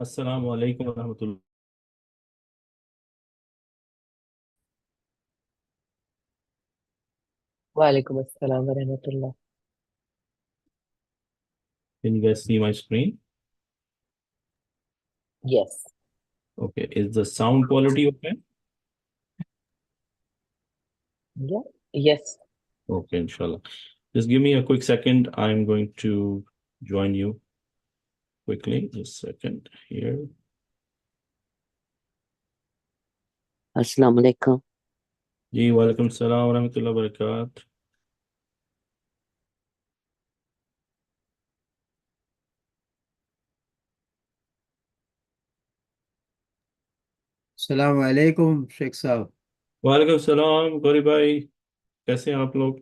Assalamu alaikum wa rahmatullah. Walaikum assalam wa rahmatullah. Can you guys see my screen? Yes. Okay. Is the sound quality okay? Yeah. Yes. Okay, inshallah. Just give me a quick second. I'm going to join you quickly. Just a second here. Assalamu alaikum. Ji, walaikum salam wa rahmatullah wa barakatuh. अस्सलाम वालेकुम शेख साहब। वालेकुम सलाम गौरी भाई, कैसे हैं आप लोग?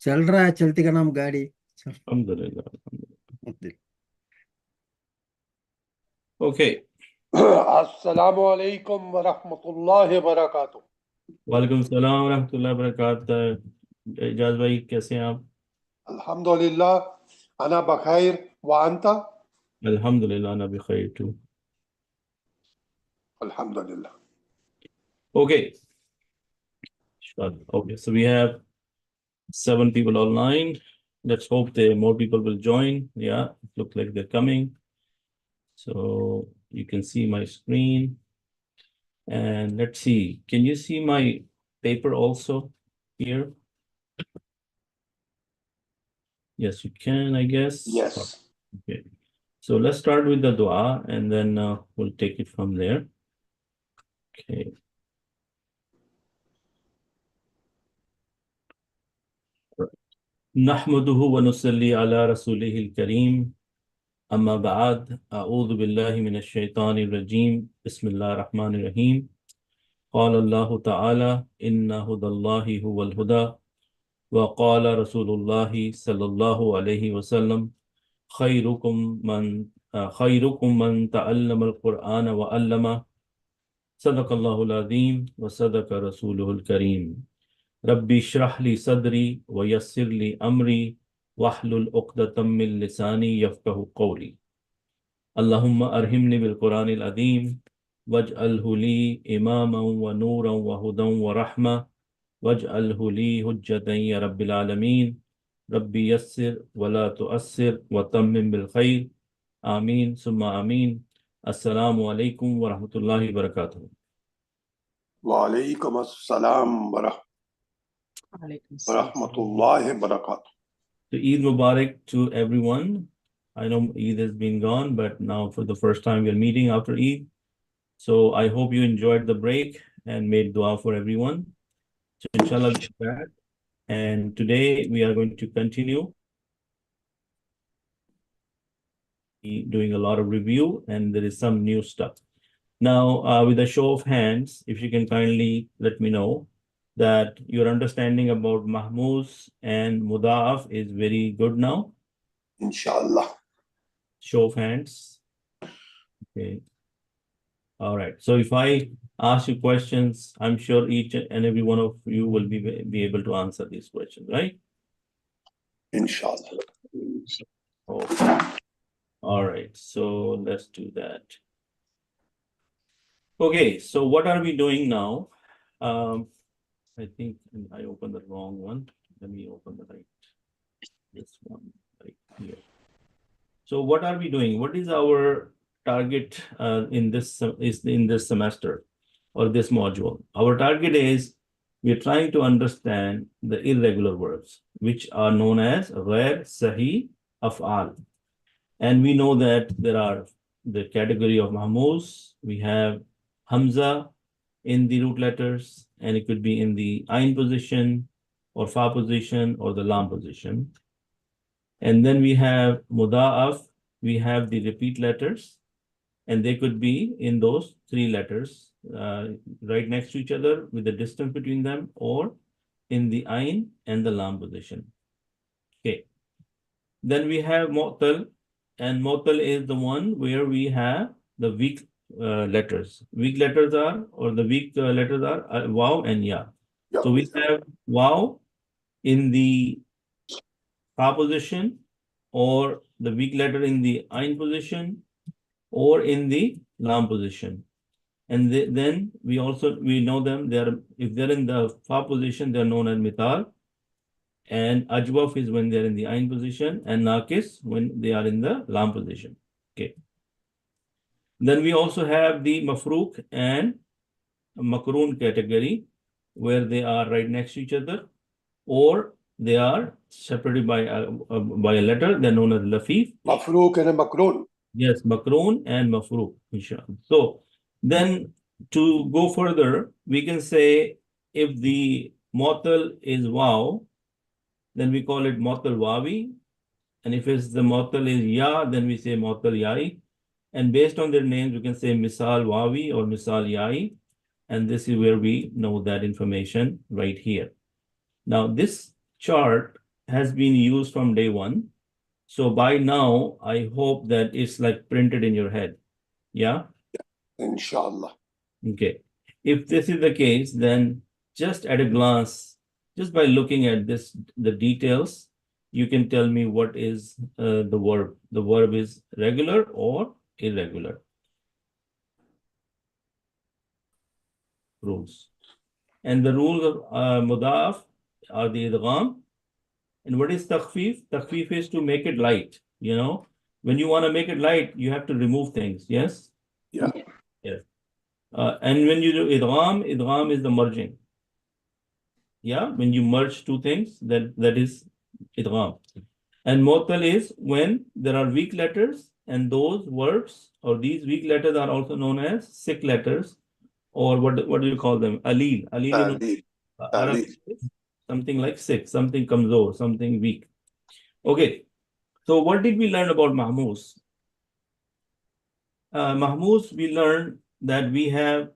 चल रहा है, चलती का नाम गाड़ी। अल्हम्दुलिल्लाह, अल्हम्दुलिल्लाह। Okay. अस्सलामु अलैकुम व रहमतुल्लाहि व बरकातुहू। वालेकुम सलाम wa rahmatullah wa barakatuh। Ijaz भाई, कैसे हैं आप? अल्हम्दुलिल्लाह, अना बखैर व अंता। अल्हम्दुलिल्लाह, ना भी खैर too. अल्हम्दुलिल्लाह। Okay. Okay, so we have 7 people online. Let's hope more people will join. Yeah, it looks like they're coming. So you can see my screen. And let's see, can you see my paper also here? Yes, you can, I guess. Yes. Okay. So let's start with the dua and then we'll take it from there. Okay. نحمده ونصلي على رسوله الكريم أما بعد أعوذ بالله من الشيطان الرجيم بسم الله الرحمن الرحيم قال الله تعالى إن هدى الله هو الهدى وقال رسول الله صلى الله عليه وسلم خيركم من تعلم القرآن وعلمه صدق الله العظيم وصدق رسوله الكريم ربي اشرح لي صدري ويسر لي أمري واحلل عقدة من لساني يفقه قولي اللهم أرحمني بالقرآن العظيم واجعله لي إماما ونورا وهدى ورحمة واجعله لي حجة يا رب العالمين ربي يسر ولا تؤسر وتمم بالخير آمين ثم آمين السلام عليكم ورحمة الله وبركاته वालेकुम अस्सलाम व रहमतुल्लाहि व बरकातुहू। So Eid Mubarak to everyone. I know Eid has been gone, but now for the first time we are meeting after Eid. So I hope you enjoyed the break and made dua for everyone. So inshallah, we're back. And today we are going to continue doing a lot of review, and there is some new stuff. Now, with a show of hands, if you can kindly let me know that your understanding about Mahmuz and Mudaf is very good now. इंशाअल्लाह। Show of hands. Okay. All right. So if I ask you questions, I'm sure each and every one of you will be able to answer these questions, right? इंशाअल्लाह। Okay. All right. So let's do that. Okay. So what are we doing now? I think I opened the wrong one. Let me open the right. This one right here. So what are we doing? What is our target in this semester or this module? Our target is we're trying to understand the irregular verbs, which are known as ghair sahih af'al. And we know that there are the category of mahmuz. We have Hamza in the root letters, and it could be in the ain position or fa position or the lam position. And then we have muda'af, we have the repeat letters, and they could be in those 3 letters right next to each other with the distance between them, or in the ain and the lam position. Okay. Then we have mu'tal, and mu'tal is the one where we have the weak letters. Weak letters are, or the weak letters are waw and ya. So we have waw in the fa position, or the weak letter in the ain position, or in the lam position. And then we know them. If they're in the fa position, they're known as mithal. And ajwaf is when they're in the ain position, and naqis when they are in the lam position. Okay. Then we also have the mafruq and makroon category, where they are right next to each other, or they are separated by a letter. They're known as lafif. Mafrook and makroon. Yes, makroon and mafruq, inshallah. So then to go further, we can say if the mu'tal is waw, then we call it mu'tal wawi. And if it's the mu'tal is ya, then we say mu'tal yai. And based on their names, we can say misal wawi or misal yai. And this is where we know that information right here. Now, this chart has been used from day one. So by now, I hope that it's like printed in your head. Yeah? Inshallah. Okay. If this is the case, then just at a glance, just by looking at the details, you can tell me what is the verb. The verb is regular or irregular. Rules. And the rules of mudaf are the idgham. And what is takhfif? Takhfif is to make it light. You know, when you want to make it light, you have to remove things. Yes? Yeah. Yes. And when you do idgham is the merging. Yeah, when you merge two things, that is idgham. And mu'tal is when there are weak letters, and those verbs or these weak letters are also known as sick letters, or what do you call them? Alil. Alil in Taleel. Arabic is something like sick, something kamzor, something weak. Okay, so what did we learn about mahmuz? Mahmuz, we learned that we have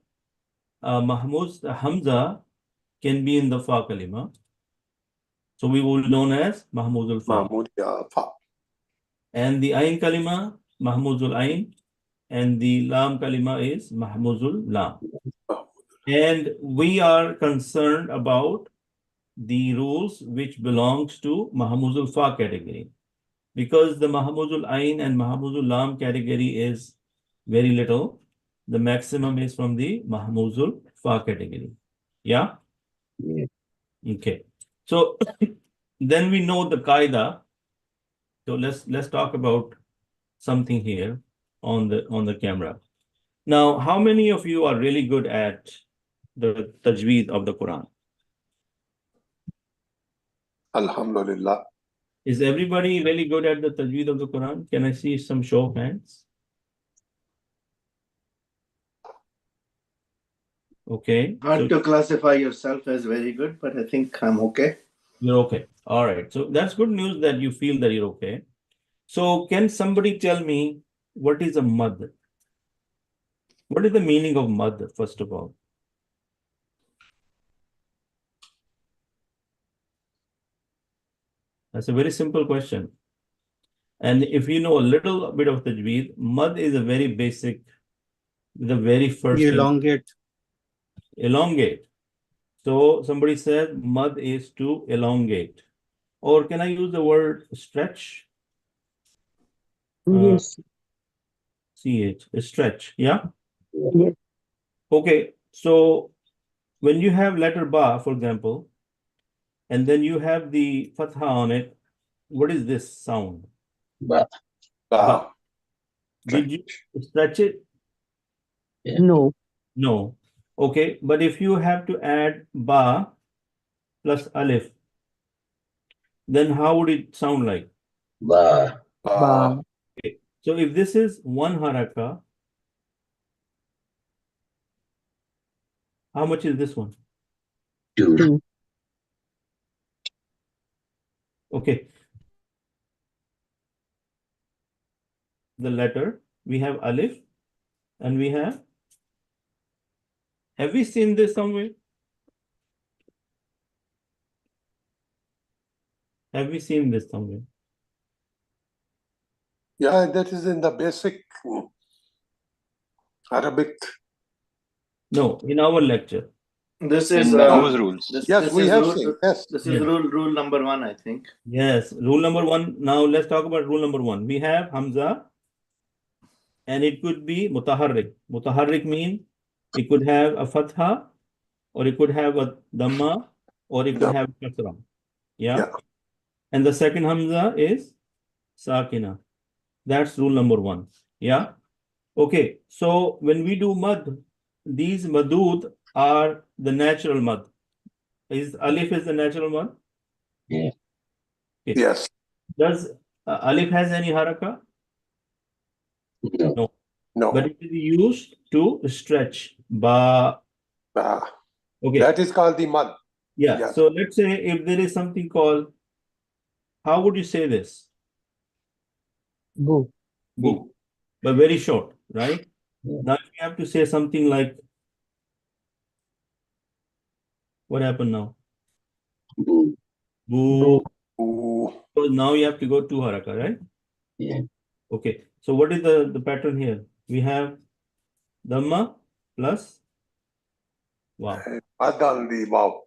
mahmuz, Hamza can be in the fa kalima. So we will known as mahmuzul fa. Mahmud ya fa. And the ain kalima, mahmuzul ain. And the lam kalima is mahmuzul lam. And we are concerned about the rules which belongs to mahmuzul fa category, because the mahmuzul ain and mahmuzul lam category is very little. The maximum is from the mahmuzul fa category. Yeah? Yeah. Okay. So then we know the qaida. So let's talk about something here on the camera. Now, how many of you are really good at the tajweed of the Quran? Alhamdulillah. Is everybody really good at the tajweed of the Quran? Can I see some show of hands? Okay. Hard to classify yourself as very good, but I think I'm okay. You're okay. All right. So that's good news that you feel that you're okay. So can somebody tell me what is a mad? What is the meaning of mad, first of all? That's a very simple question. And if you know a little bit of tajweed, mad is a very basic, the very first thing. Elongate. Elongate. So somebody said mad is to elongate. Or can I use the word stretch? Yes. CH, stretch, yeah? Yes. Okay, so when you have letter ba, for example, and then you have the fatha on it, what is this sound? Ba. Ba. Did you stretch it? No. No. Okay, but if you have to add ba plus alif, then how would it sound like? Ba. Ba. Okay. So if this is one haraka, how much is this one? Two. Okay. The letter, we have alif and we have we seen this somewhere? Have we seen this somewhere? Yeah, that is in the basic Arabic. No, in our lecture. This is Those rules. Yes, this we is have rule, seen. Yes. This is Yes. rule number 1, I think. Yes, rule number 1. Now let's talk about rule number 1. We have Hamza and it could be mutaharrik. Mutaharrik means it could have a fatha, or it could have a dhamma, or it could have a kasra. Yeah. Yeah. And the second hamza is sakina. That's rule number 1. Yeah. Okay. So when we do mad, these madud are the natural mad. Is alif is the natural mad? Yeah. Okay. Yes. Does alif has any haraka? No. No. But it is used to stretch. Ba. Ah, Okay. that is called the mud. Yeah. Yes. So let's say if there is something called, how would you say this? Boo. Boo. But very short, right? Yeah. Now if you have to say something like, what happened now? Boo. Boo. Ooh. So now you have to go to haraka, right? Yeah. Okay. So what is the pattern here? We have dhamma plus wow. Mud on the wow.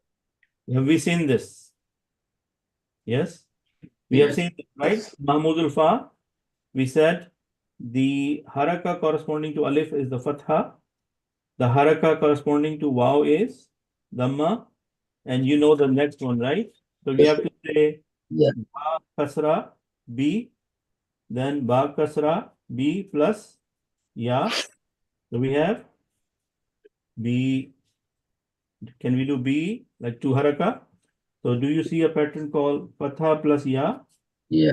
Have we seen this? Yes. We have Yes. seen this, right? Yes. Mahmudul Fa. We said the haraka corresponding to alif is the fatha. The haraka corresponding to waw is dhamma. And you know the next one, right? So we have to say Yeah. ba kasra b, then ba kasra b plus ya. So we have b. Can we do b like two haraka? So do you see a pattern called fatha plus ya? Yeah.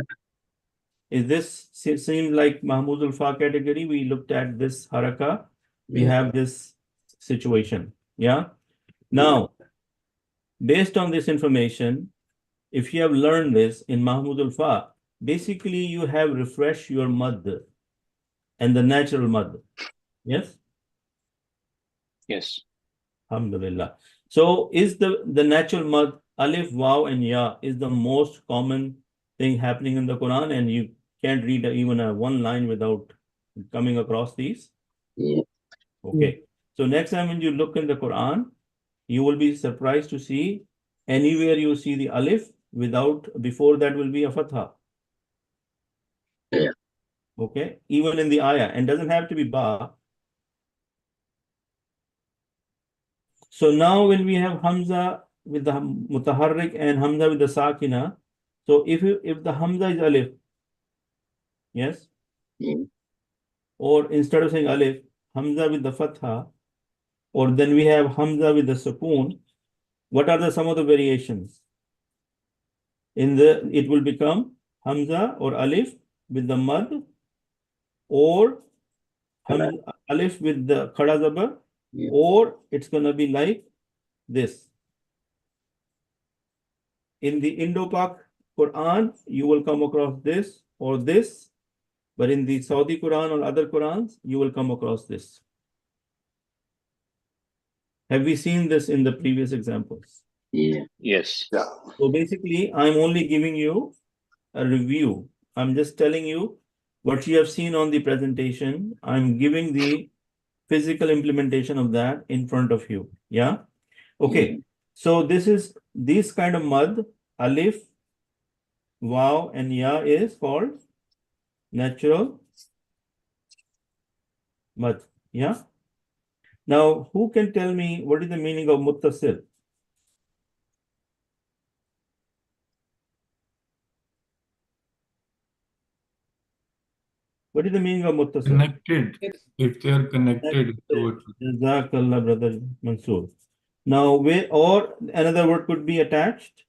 Is this seem like Mahmudul Fa category? We looked at this haraka. We Yeah. have this situation. Yeah. Now, based on this information, if you have learned this in Mahmudul Fa, basically you have refreshed your mad and the natural mad. Yes? Yes. Alhamdulillah. So is the natural mad alif, waw, and ya is the most common thing happening in the Quran, and you can't read even one line without coming across these. Yeah. Okay. So next time when you look in the Quran, you will be surprised to see anywhere you see the alif without, before that will be a fatha. Yeah. Okay. Even in the ayah, and doesn't have to be ba. So now when we have Hamza with the mutaharrik and Hamza with the sakina, so if the Hamza is alif, yes, Yeah. or instead of saying alif, Hamza with the fatha, or then we have Hamza with the sukoon, what are some of the variations? It will become Hamza or alif with the mad, or alif with the khada zabar, Yeah. or it's gonna be like this. In the Indo-Pak Quran, you will come across this or this, but in the Saudi Quran or other Qurans, you will come across this. Have we seen this in the previous examples? Yeah. Yes. Yeah. So basically, I'm only giving you a review. I'm just telling you what you have seen on the presentation. I'm giving the physical implementation of that in front of you. Yeah. Okay. So this kind of mad, alif, waw, and ya is called natural mad. Yeah. Now, who can tell me what is the meaning of muttasil? What is the meaning of muttasil? Connected. If they are connected to it. Jazakallah, brother Mansoor. Now, or another word could be attached.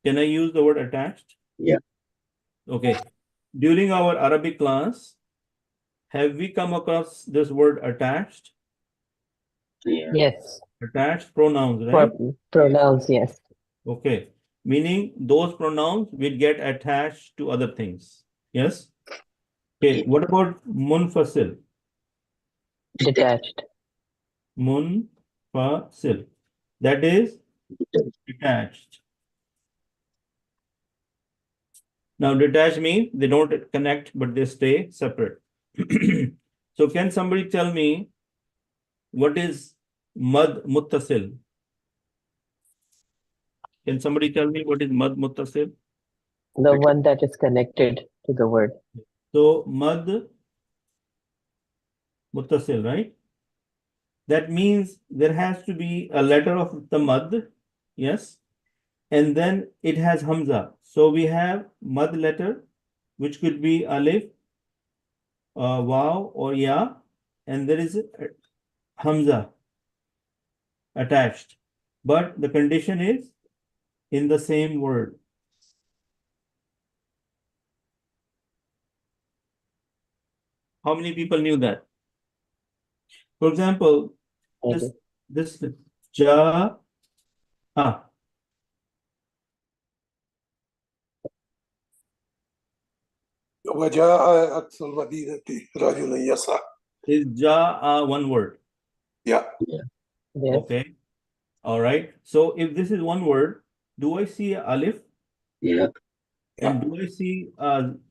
Can I use the word attached? Yeah. Okay. During our Arabic class, have we come across this word attached? Yeah. Yes. Attached pronouns, right? Pronouns, yes. Okay. Meaning those pronouns will get attached to other things. Yes? Okay. What about munfasil? Detached. Munfasil. That is detached. Now, detached means they don't connect, but they stay separate. So, can somebody tell me what is mad muttasil? Can somebody tell me what is mad muttasil? The one that is connected to the word. So mad muttasil, right? That means there has to be a letter of the mad, yes, and then it has Hamza. So we have mad letter, which could be alif, waw, or ya, and there is Hamza attached. But the condition is in the same word. How many people knew that? For example, I this do. ja, وجاء أقصى المدينة رجل يسعى. is ja one word. Yeah. Yes. Okay. All right. So if this is one word, do I see a alif? Yeah. And do I see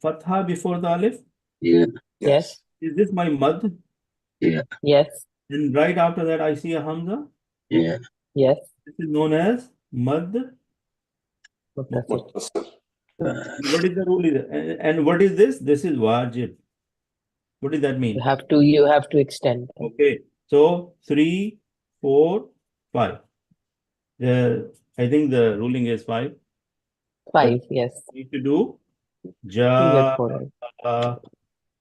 fatha before the alif? Yeah. Yes. Is this my mad? Yeah. Yes. And right after that, I see a hamza. Yeah. Yes. This is known as mad. Muttasil. متصل. What is the rule? And what is this? This is wajib. What does that You mean? have to extend. Okay. So 3, 4, 5. I think the ruling is 5. 5. Yes. Need to do You ja, get 4.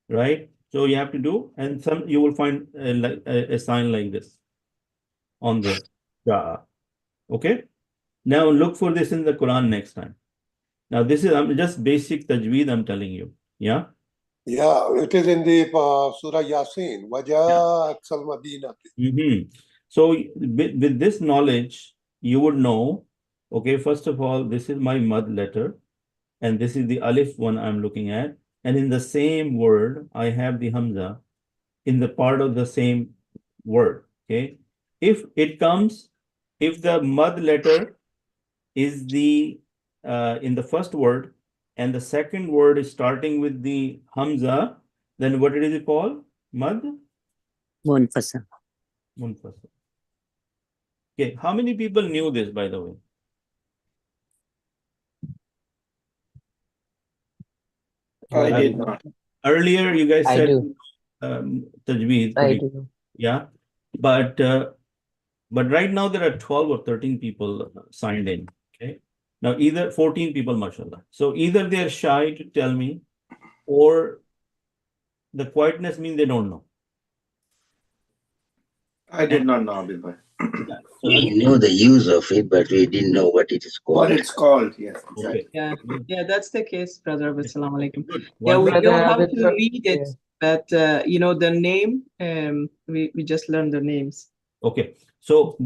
right? So you have to do, and some you will find a sign like this on the ja. Okay. Now look for this in the Quran next time. Now this is just basic tajweed I'm telling you. Yeah. Yeah, it is in the Surah Yasin. وجاء أقصى المدينة. So with this knowledge, you would know, okay, first of all, this is my mad letter, and this is the alif one I'm looking at. And in the same word, I have the hamza in the part of the same word. Okay. If the mad letter is the in the first word, and the second word is starting with the hamza, then what is it called? Mad Munfasil. munfasil. Okay, how many people knew this, by the way? I did not. Earlier, you guys I said do. tajweed. I do. Yeah, but right now there are 12 or 13 people signed in. Okay, now either 14 people, mashallah. So either they are shy to tell me, or the quietness means they don't know. I did not know, Abid bhai. Yeah. So We again, knew the use of it, but we didn't know what it is What called. it's called, yes, okay. exactly. Yeah, that's the case, brother. Assalamu alaikum. Good. Yeah, we Wonderful. know Brother how Abid, to read it, yeah. but the name, we just learned the names. Okay. So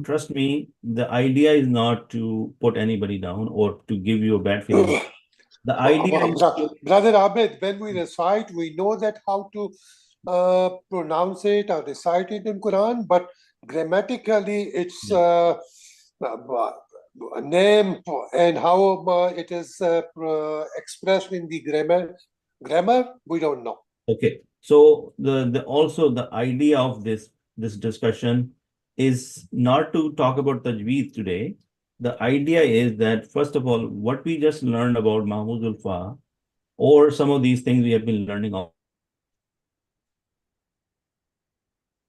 trust me, the idea is not to put anybody down or to give you a bad feeling. The idea is Brother Abid, when we recite, we know that how to pronounce it or recite it in Quran, but grammatically it's a name and how it is expressed in the grammar, we don't know. okay. So also the idea of this discussion is not to talk about tajweed today. The idea is that, first of all, what we just learned about Mahmuzul Fa, or some of these things we have been learning of.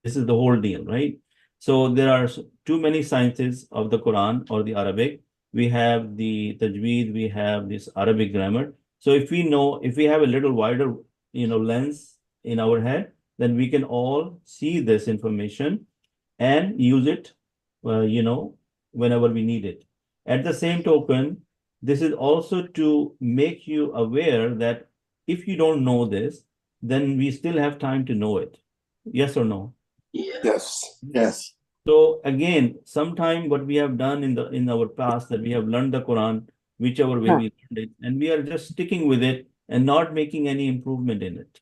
This is the whole deal, right? So there are too many sciences of the Quran or the Arabic. We have the tajweed, we have this Arabic grammar. So if we have a little wider, lens in our head, then we can all see this information and use it, whenever we need it. At the same token, this is also to make you aware that if you don't know this, then we still have time to know it. Yes or no? Yeah. Yes. Yes. So again, sometime what we have done in our past, that we have learned the Quran, whichever way we learned it, and we are just sticking with it and not making any improvement in it,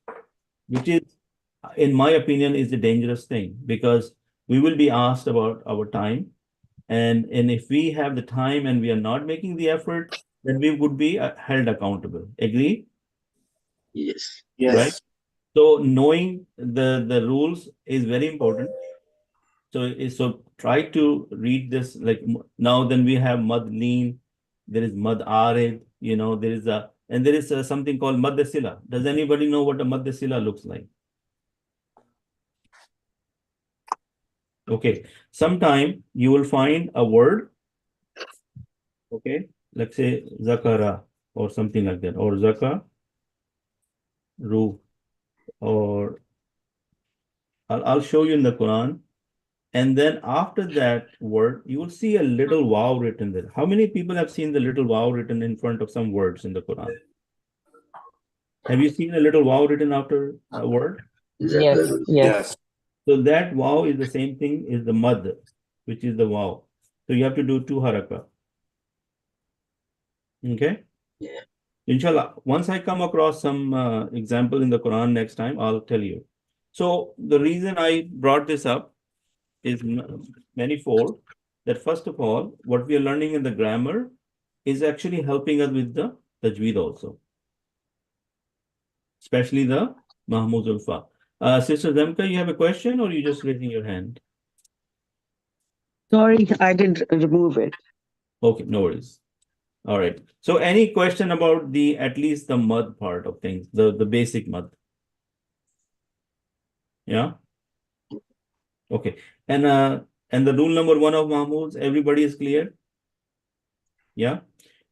which is, in my opinion, is a dangerous thing, because we will be asked about our time, and if we have the time and we are not making the effort, then we would be held accountable. Agree? Yes. Yes. Right? So knowing the rules is very important. So try to read this, like now then we have mad lean, there is mad arid, there is a and there is something called madda sila. Does anybody know what a madda sila looks like? Okay, sometime you will find a word, okay, let's say zakara or something like that, or zaka, ru, or I'll show you in the Quran. And then after that word, you will see a little wow written there. How many people have seen the little wow written in front of some words in the Quran? Have you seen a little wow written after a word? Yes, Zakaru. yes. So that wow is the same thing as the mad, which is the wow. So you have to do 2 haraka. Okay? Yeah. Inshallah, once I come across some example in the Quran next time, I'll tell you. So the reason I brought this up is manifold. That first of all, what we are learning in the grammar is actually helping us with the tajweed also, especially the Mahmuz Ulfa. Sister Zamka, you have a question or you just raising your hand? Sorry, I didn't remove it. Okay, no worries. All right. So any question about the at least the mud part of things, the basic mud? Yeah. Okay. And the rule number 1 of Mahmuz, everybody is clear? Yeah.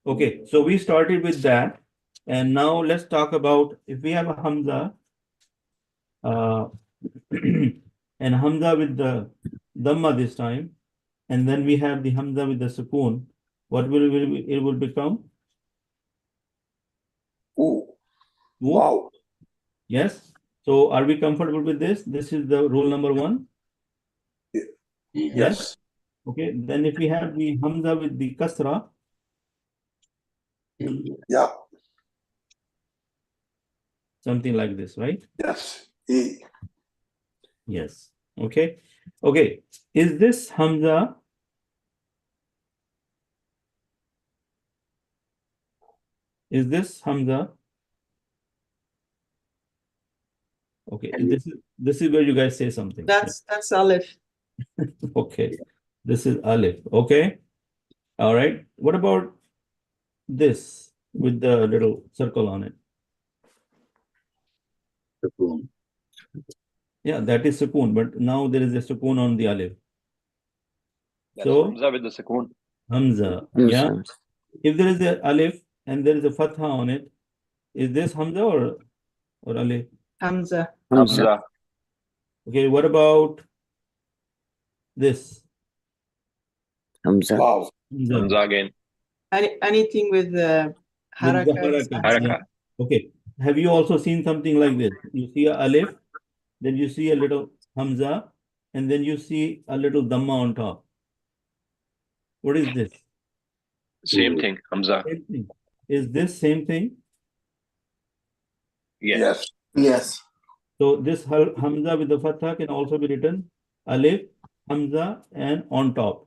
Okay. So we started with that, and now let's talk about if we have a Hamza, and Hamza with the Dhamma this time, and then we have the Hamza with the Sukoon. What will it will become? Ooh. Ooh? Wow. Yes. So are we comfortable with this? This is the rule number 1. Yes. Okay. Then if we have the Hamza with the Kasra, Yeah. something like this, right? Yes. E. Yes. Okay. Okay. Is this Hamza? Is this Hamza? Okay. This is where you guys say something. That's Aleph. Okay. This is Alif. Okay. All right. What about this with the little circle on it? Sukoon. Yeah, that is Sukoon, but now there is a Sukoon on the Alif. That's So Hamza with the Sukoon. Hamza. Yeah. If there is a Alif and there is a Fatha on it, is this Hamza or Alif? Hamza. Hamza. Okay. What about this? Hamza. Wow. Hamza. Hamza again. Anything with With the haraka is haraka. Hamza. Yeah. Okay. Have you also seen something like this? You see a Alif, then you see a little Hamza, and then you see a little Dhamma on top. What is this? Same thing. Hamza. Same thing. Is this same thing? Yes. Yes. So this Hamza with the Fatha can also be written Alif, Hamza, and on top.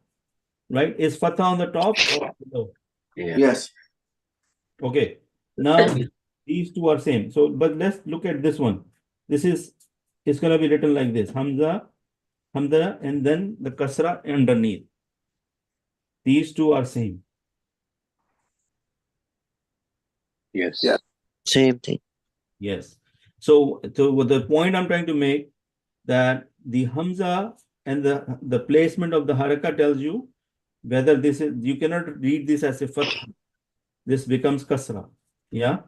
Right? Is Fatha on the top or below? Yeah. Yes. Okay. Now these two are same. So, but let's look at this one. This is, it's going to be written like this. Hamza, Hamza, and then the Kasra underneath. These two are same. Yes. Yeah. Same thing. Yes. So what the point I'm trying to make, that the Hamza and the placement of the haraka tells you whether this is, you cannot read this as a fatha. This becomes kasra. Yeah.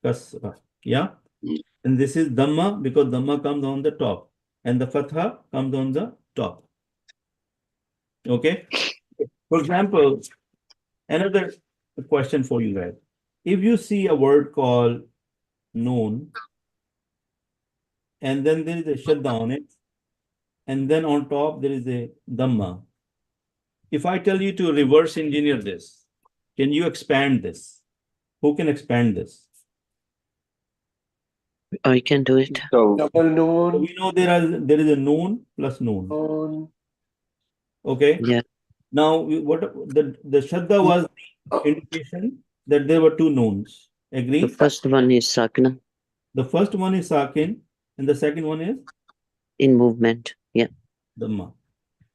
Kasra. Yeah. Yeah. And this is dhamma because dhamma comes on the top and the fatha comes on the top. Okay. For example, another question for you guys. If you see a word called noon, and then there is a shadda on it, and then on top there is a dhamma. If I tell you to reverse engineer this, can you expand this? Who can expand this? I can do it. So Double So noon. we know there is a noon plus noon. Noon. Okay. Yeah. Now what the shadda was the indication that there were two noons. Agree? The first one is Sakna The first one is sakin, and the second one is in movement. Yeah. dhamma.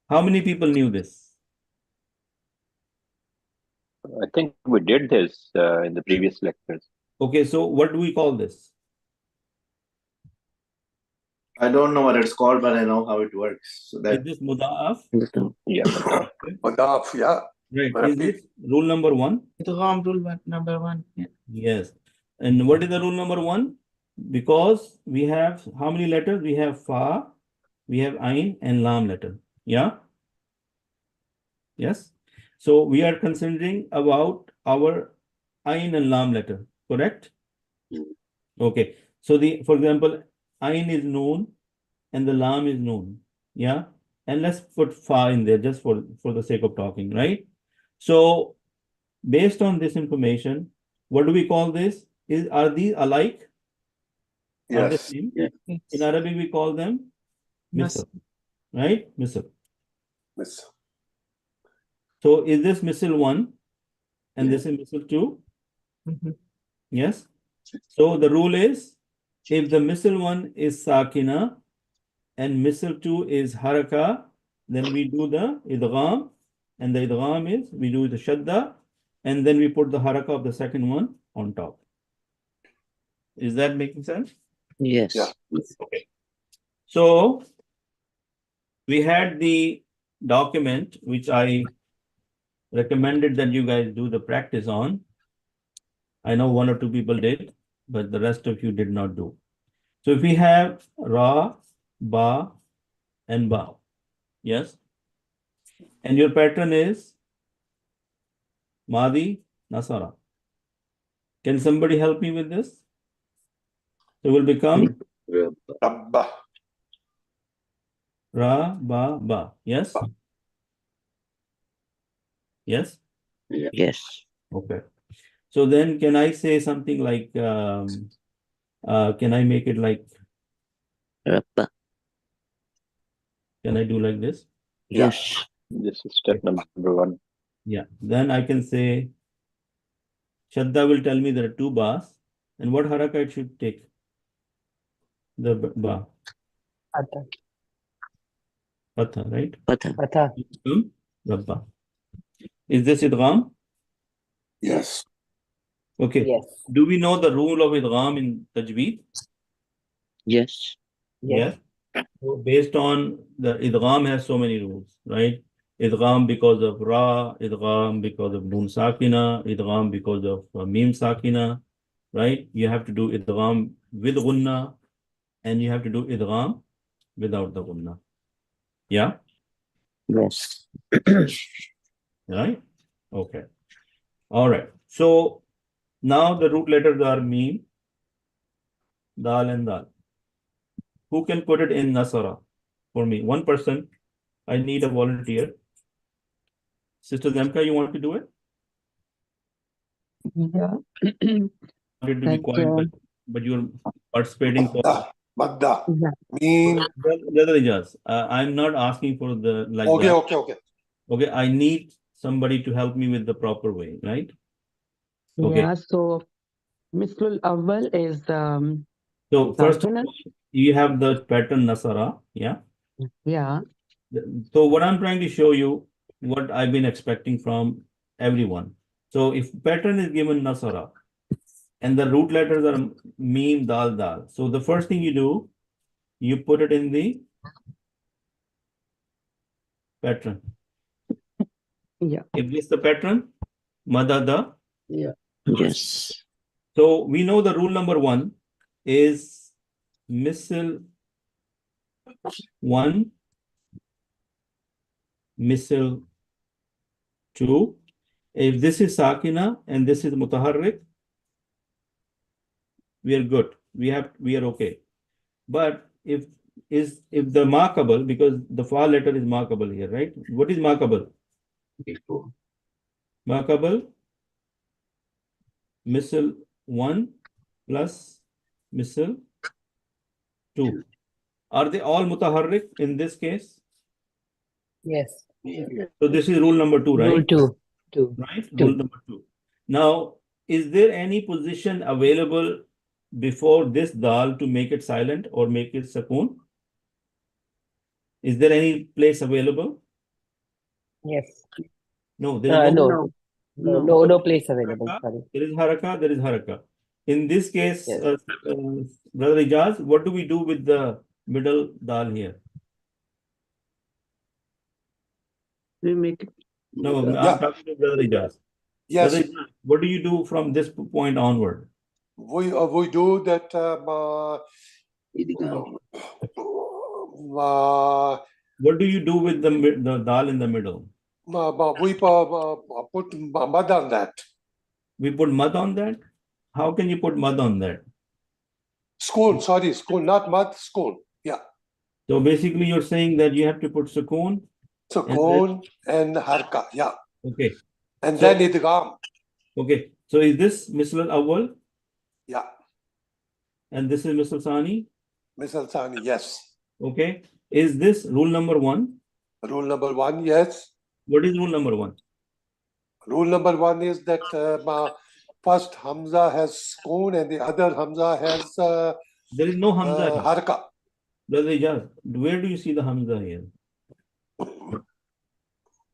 How many people knew this? I think we did this in the previous lectures. Okay, so what do we call this? I don't know what it's called, but I know how it works. So Is that this mudaf? Yeah. Madaf, yeah. Right. But Is this rule number 1? Idgham rule number 1. Yeah. Yes. And what is the rule number 1? Because we have how many letters? We have fa, we have ain and lam letter. Yeah. Yes. So we are considering about our ain and lam letter, correct? Okay. So for example, ain is noon and the lam is noon. Yeah. And let's put fa in there just for the sake of talking, right? So based on this information, what do we call this? Are these alike? Are they yes, same? Yeah. In Arabic, we call them misl, right? Misl. miss. So is this misl 1 and this is misl 2? Mhm. Yes. So the rule is if the misl 1 is sakina and misl 2 is haraka, then we do the idgham, and the idgham is we do the shadda, and then we put the haraka of the second one on top. Is that making sense? Yes. Yeah. Okay. So we had the document which I recommended that you guys do the practice on. I know 1 or 2 people did, but the rest of you did not do. So if we have ra, ba, and ba, yes, and your pattern is madi, nasara. Can somebody help me with this? So it will become Rabba. ra, ba, ba. Yes? Yes? Yes. Okay. So then can I say something like, can I make it like, Rabba. can I do like this? Yes. This is step number 1. Yeah. Then I can say, Shadda will tell me there are 2 bas. And what haraka it should take? The ba. Atha. Patha, right? Patha. Atha. Rabba. Is this idgham? Yes. Okay. Yes. Do we know the rule of idgham in tajweed? Yes. Yes. So based on the idgham has so many rules, right? Idgham because of ra, idgham because of noon sakina, idgham because of mim sakina, right? You have to do idgham with gunna and you have to do idgham without the gunna. Yeah, Yes. right? Okay. All right. So now the root letters are mim, dal and dal. Who can put it in nasara for me? One person. I need a volunteer. Sister Zemka, you want to do it? Yeah. Wanted to be But, quiet, but you're participating for Madda. yeah. Mean. Brother Ijaz. I'm not asking for the like Okay, that. okay. Okay, I need somebody to help me with the proper way, right? Okay. Yeah. So, Mislul Awwal is So first of Sakina. all, you have the pattern Nasara, yeah. Yeah. So what I'm trying to show you, what I've been expecting from everyone. So if pattern is given Nasara, and the root letters are mim, dal, dal. So the first thing you do, you put it in the pattern. Yeah. If this is the pattern, madada. Yes. So we know the rule number 1 is misl 1, misl 2. If this is sakina and this is mutaharrik, we are good. We are okay. But if the markable, because the fa letter is markable here, right? What is markable? Markable misl 1 plus misl 2. Are they all mutaharrik in this case? Yes. So this is rule number 2, Rule right? 2. 2. Right? Two. Rule number 2. Now, is there any position available before this dal to make it silent or make it sakoon? Is there any place available? Yes. No, there is no. No. No place available. Haraka, Sorry. there is haraka, there is haraka. In this case, Yes. Brother Ijaz, what do we do with the middle dal here? We make it. No, I'm Yeah. talking to Brother Ijaz. Yes, Brother Ijaz, what do you do from this point onward? we do that. Idgham. What do you do with the dal in the middle? We put mud on that. We put mud on that? How can you put mud on that? School, sorry, school, not mud, school. Yeah. So basically you're saying that you have to put sukoon. Sukoon and harka. Yeah. Okay. And So- then idgham. Okay. So is this misl al-awwal Yeah. and this is misl sani? Misal Sani, yes. Okay. Is this rule number 1? Rule number 1, yes. What is rule number 1? Rule number 1 is that first Hamza has sukoon and the other Hamza has There is no Hamza here. harka. Brother Ijaz, where do you see the Hamza here?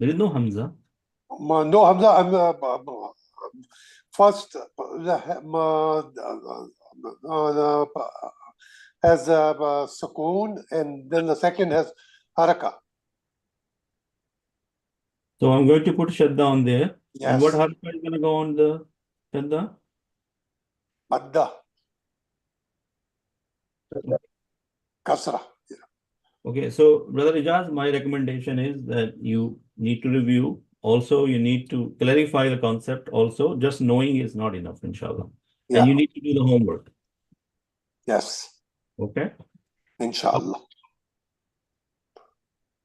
There is no Hamza. No Hamza. First has sukoon and then the second has haraka. So I'm going to put Shadda on there. Yes. And what haraka is going to go on the Shadda? Adda. Kasra. Okay, so Brother Ijaz, my recommendation is that you need to review. Also, you need to clarify the concept also. Just knowing is not enough, inshallah. Yeah. And you need to do the homework. Yes. Okay? Inshallah.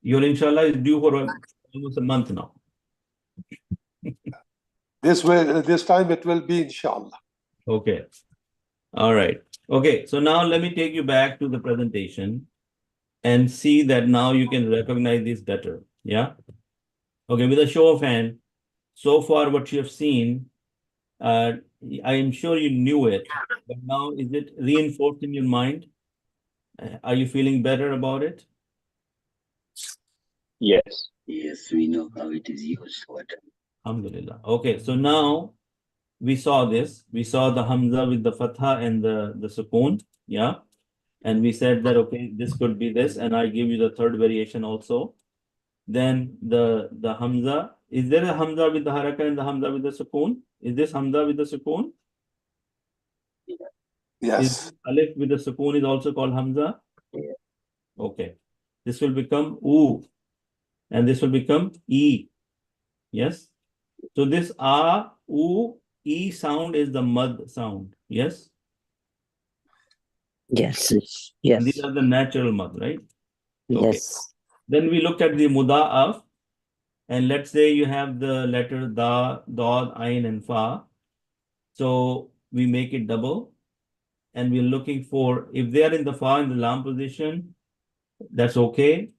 Your inshallah is due for almost a month now. This time it will be inshallah. Okay. All right. Okay, so now let me take you back to the presentation and see that now you can recognize this better. Yeah? Okay, with a show of hand, so far what you have seen, I am sure you knew it, but now is it reinforced in your mind? Are you feeling better about it? Yes. Yes, we know how it is used. Alhamdulillah. Okay, so now we saw this. We saw the Hamza with the Fatha and the sukoon. Yeah. And we said that, okay, this could be this. And I give you the third variation also. Then the Hamza. Is there a Hamza with the Haraka and the Hamza with the sukoon? Is this Hamza with the sukoon? Yes. Is Alif with the sukoon is also called Hamza? Yeah. Okay. This will become U. And this will become E. Yes. So this A, U, E sound is the mud sound. Yes. Yes. And Yes. these are the natural mud, right? Yes. Then we looked at the muda'af. And let's say you have the letter da, dod, ain, and fa. So we make it double. And we're looking for, if they are in the fa in the lam position, that's okay.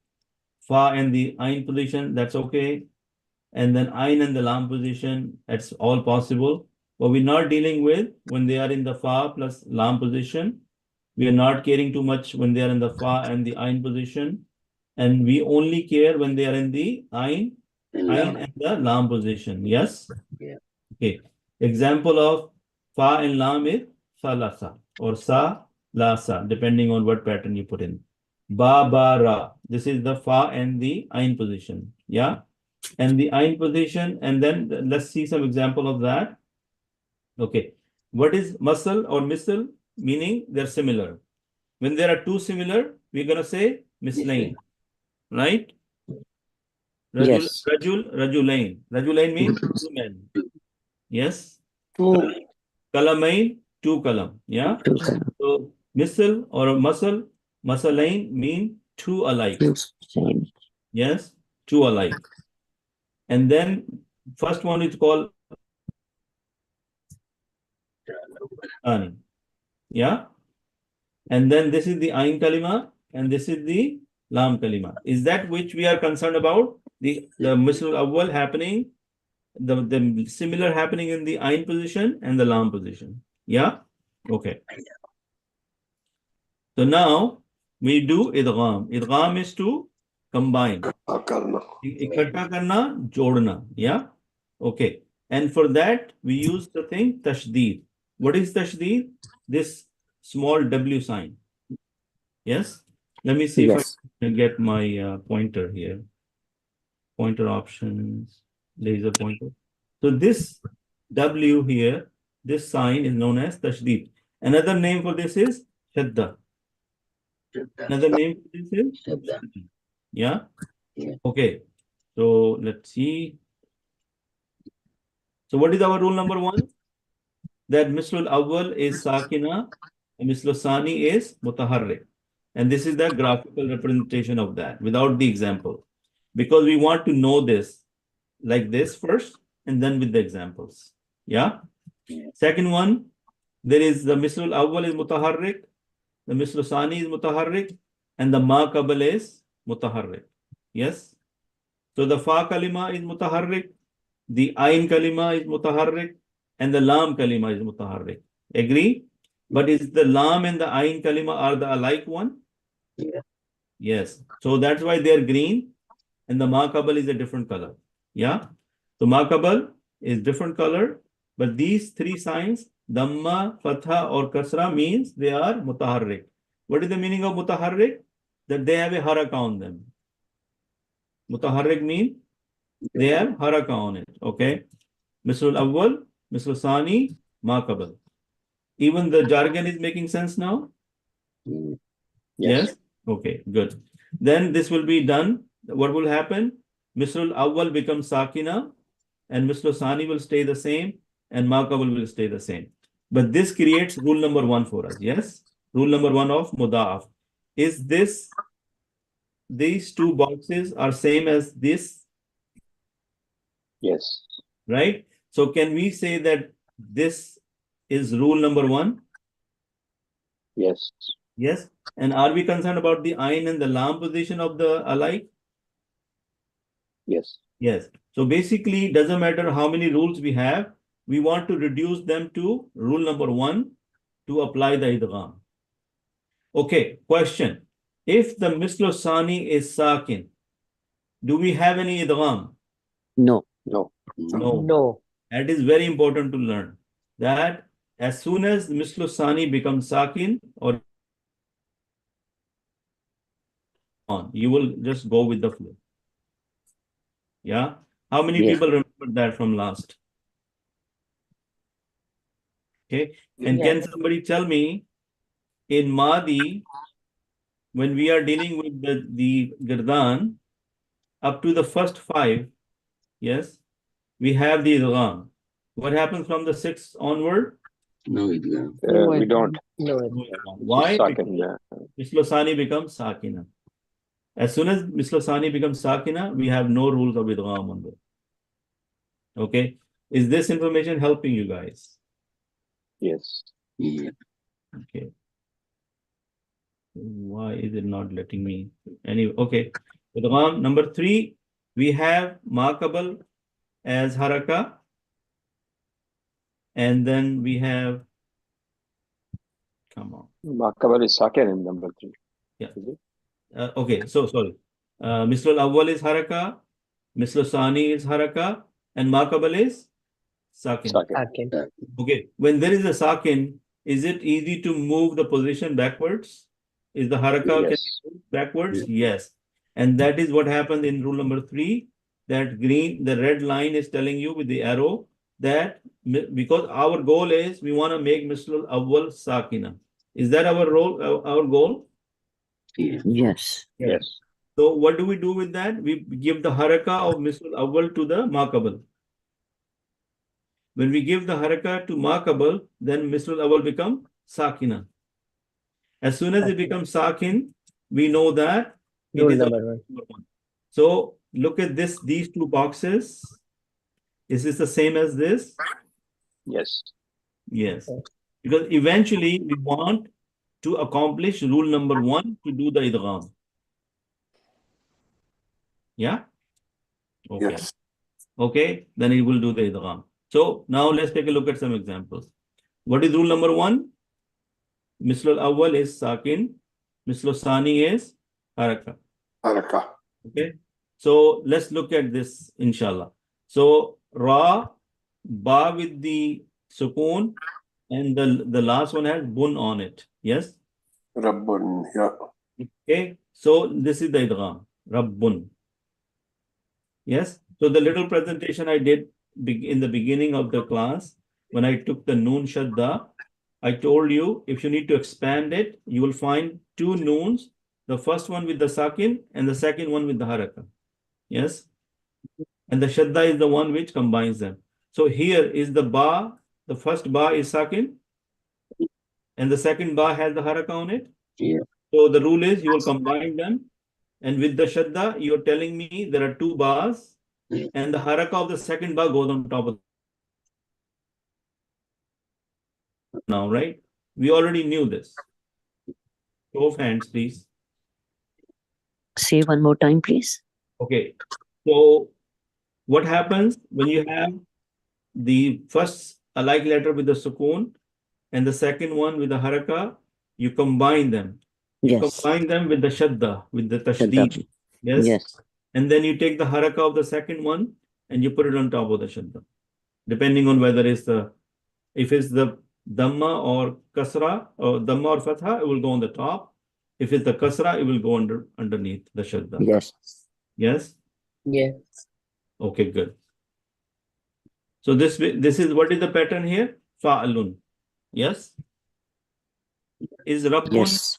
Fa in the ain position, that's okay. And then ain in the lam position, that's all possible. But we're not dealing with when they are in the fa plus lam position. We are not caring too much when they are in the fa and the ain position. And we only care when they are in the ain and the lam position. Yes? Yeah. Okay. Example of fa and lam is salasa or sa, la sa, depending on what pattern you put in. Ba, ba, ra. This is the fa and the ain position. Yeah. And the ain position. And then let's see some example of that. Okay. What is masal or misal? Meaning they're similar. When there are two similar, we're going to say mislain. Right? Rajul, Yes. rajulain. Rajulain means two men. Yes. Two. Kalamain, two kalam. Yeah. So misal or masal, masalain mean two alike. Same. Yes. Two alike. And then first one is called an. Yeah. And then this is the ain kalima and this is the lam kalima. Is that which we are concerned about? The misl awwal happening, the similar happening in the ain position and the lam position. Yeah? Okay. So now we do idgham. Idgham is to combine. Ikhatta karna, jodna. Yeah? Okay. And for that, we use the thing tashdeed. What is tashdid? This small W sign. Yes? Let me see if I can get my pointer here. Pointer options, laser pointer. So this W here, this sign is known as tashdid. Another name for this is shadda. Another name for this is Shabda. yeah? Yeah. Okay. So let's see. So what is our rule number 1? That mislul awwal is sakina and mislul sani is mutaharrik. And this is the graphical representation of that without the example. Because we want to know this like this first and then with the examples. Yeah? Second one, there is the mislul awwal is mutaharrik, the mislul sani is mutaharrik, and the ma qabl is mutaharrik. Yes? So the fa kalima is mutaharrik, the ain kalima is mutaharrik, and the lam kalima is mutaharrik. Agree? But is the lam and the ain kalima are the alike one? Yeah. Yes. So that's why they're green and the ma qabl is a different color. Yeah. So ma qabl is different color, but these three signs, Dhamma, Fatha or Kasra means they are mutaharrik. What is the meaning of mutaharrik? That they have a haraka on them. Mutaharrik means they have haraka on it. Okay. Mislul awwal, mislul sani, ma qabl. Even the jargon is making sense now? Mm. Yes. Okay, good. Then this will be done. What will happen? Mislul awwal becomes sakina and mislul sani will stay the same and ma qabl will stay the same. But this creates rule number 1 for us. Yes. Rule number 1 of mudaf. Is this, these two boxes are same as this, Yes. right? So can we say that this is rule number 1? Yes. Yes. And are we concerned about the ain and the lam position of the alike? Yes. Yes. So basically, it doesn't matter how many rules we have. We want to reduce them to rule number 1 to apply the idgham. Okay, question. If the mislu sani is sakin, do we have any idgham? No. No. No. No. That is very important to learn. That as soon as the mislu sani becomes sakin or on, you will just go with the flow. Yeah. How many Yes. people remember that from last? Okay. And Yes. can somebody tell me in Madi, when we are dealing with the Girdan, up to the first 5, yes, we have the idgham. What happens from the 6th onward? No idgham. We don't. No. No idgham. Why? Second, Because Mislu Sani becomes Sakina. As soon as Mislu Sani becomes Sakina, we have no rules of idgham on it. Okay. Is this information helping you guys? yes. Yeah. Okay. Why is it not letting me? Anyway, okay. Idgham number 3, we have ma qabl as haraka. And then we have, come on. Makabar is second in number 3. Yeah. Is it? Okay, so sorry. Mislul awwal is haraka, mislul sani is haraka, and ma qabl is sakin. Second. Second. Okay, when there is a sakin, is it easy to move the position backwards? Is the haraka can Yes. be moved backwards? Yes. And that is what happened in rule number 3, that the red line is telling you with the arrow that because our goal is we want to make mislul awwal sakina. Is that our goal? Yeah. Yes. Yes. So what do we do with that? We give the haraka of mislul awwal to the ma qabl. When we give the haraka to ma qabl, then mislul awwal become sakina. As soon as it becomes sakin, we know that it Rule is number a 1. So look at these two boxes. Is this the same as this? Yes. Yes. Because eventually we want to accomplish rule number 1 to do the idgham. Yeah? Okay. Yes. Okay, then it will do the idgham. So now let's take a look at some examples. What is rule number 1? Mislul awwal is sakin. Mislul sani is haraka. Haraka. Okay. So let's look at this, inshallah. So ra, ba with the sukoon, and the last one has bun on it. Yes. Rabbun, yeah. Okay. So this is the idgham. Rabbun. Yes. So the little presentation I did in the beginning of the class, when I took the noon shadda, I told you if you need to expand it, you will find two noons, the first one with the sakin and the second one with the haraka. Yes. And the shadda is the one which combines them. So here is the ba, the first ba is sakin, and the second ba has the haraka on it. Yeah. So the rule is you will combine them, and with the shadda, you're telling me there are two bars, Yeah. and the haraka of the second bar goes on top of now, right? We already knew this. Show of hands, please. Say one more time, please. Okay. So what happens when you have the first alike letter with the sukoon and the second one with the haraka? You combine them. You Yes. combine them with the shadda, with the tashdeed. Shadda. Yes. Yes. And then you take the haraka of the second one and you put it on top of the shadda, depending on whether it's if it's the dhamma or kasra, or dhamma or fatha, it will go on the top. If it's the kasra, it will go underneath the shadda. Yes. Yes. Yes. Okay, good. So this is what is the pattern here? Fa'alun. Yes. Is rabbun? Yes.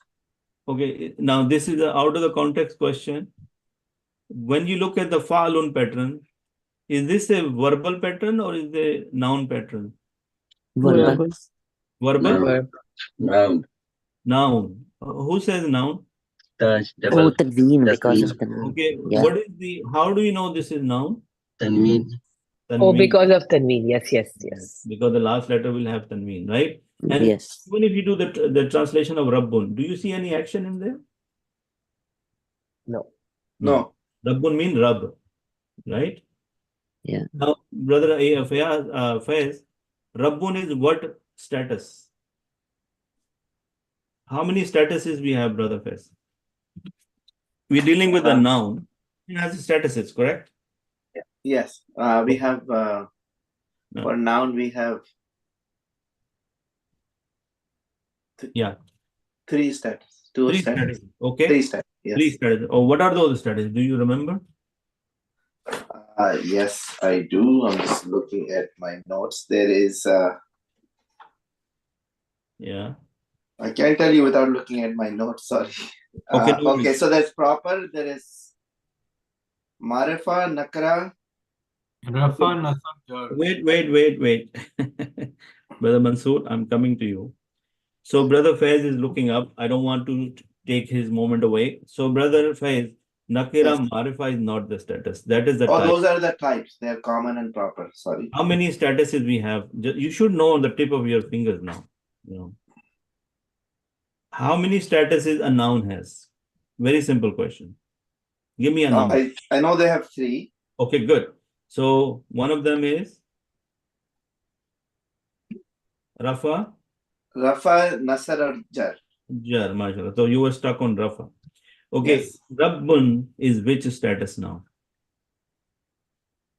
Okay. Now this is out of the context question. When you look at the fa'alun pattern, is this a verbal pattern or is it a noun pattern? Verbal. Verbal? Verb. Noun. Noun. Who says noun? Oh, tanween because of the noun. Okay. Yeah. What is how do you know this is noun? Tanween. Oh, Tanween. because of Tanveen. Yes, yes, yes. Because the last letter will have tanween, right? And Yes. even if you do the translation of rabbun, do you see any action in there? No. No. Rabbun means rabb, right? Yeah. Now, brother Faiz, rabbun is what status? How many statuses we have, brother Faiz? We're dealing with a noun. It has statuses, correct? Yes. We have for noun we have Yeah. three status. Two Three status. statuses. Okay. Three status. Yes. Three statuses. Oh, what are those statuses? Do you remember? Yes, I do. I'm just looking at my notes. There is Yeah. I can't tell you without looking at my notes, sorry. Okay, no Okay, so that's proper. There is Marifa, Nakra. Rafa, Nasab, Jar. Wait. Brother Mansoor, I'm coming to you. So Brother Faiz is looking up. I don't want to take his moment away. So Brother Faiz, Nakira Yes. Marifa is not the status. That is the Oh, type. those are the types. They are common and proper. Sorry. How many statuses we have? You should know on the tip of your fingers now. You know. How many statuses a noun has? Very simple question. Give me a number. I know they have three. Okay, good. So one of them is Rafa, Rafa, Nasar, or Jar. Jar, mashallah. So you were stuck on Rafa. Okay, Yes. Rabbun is which status now?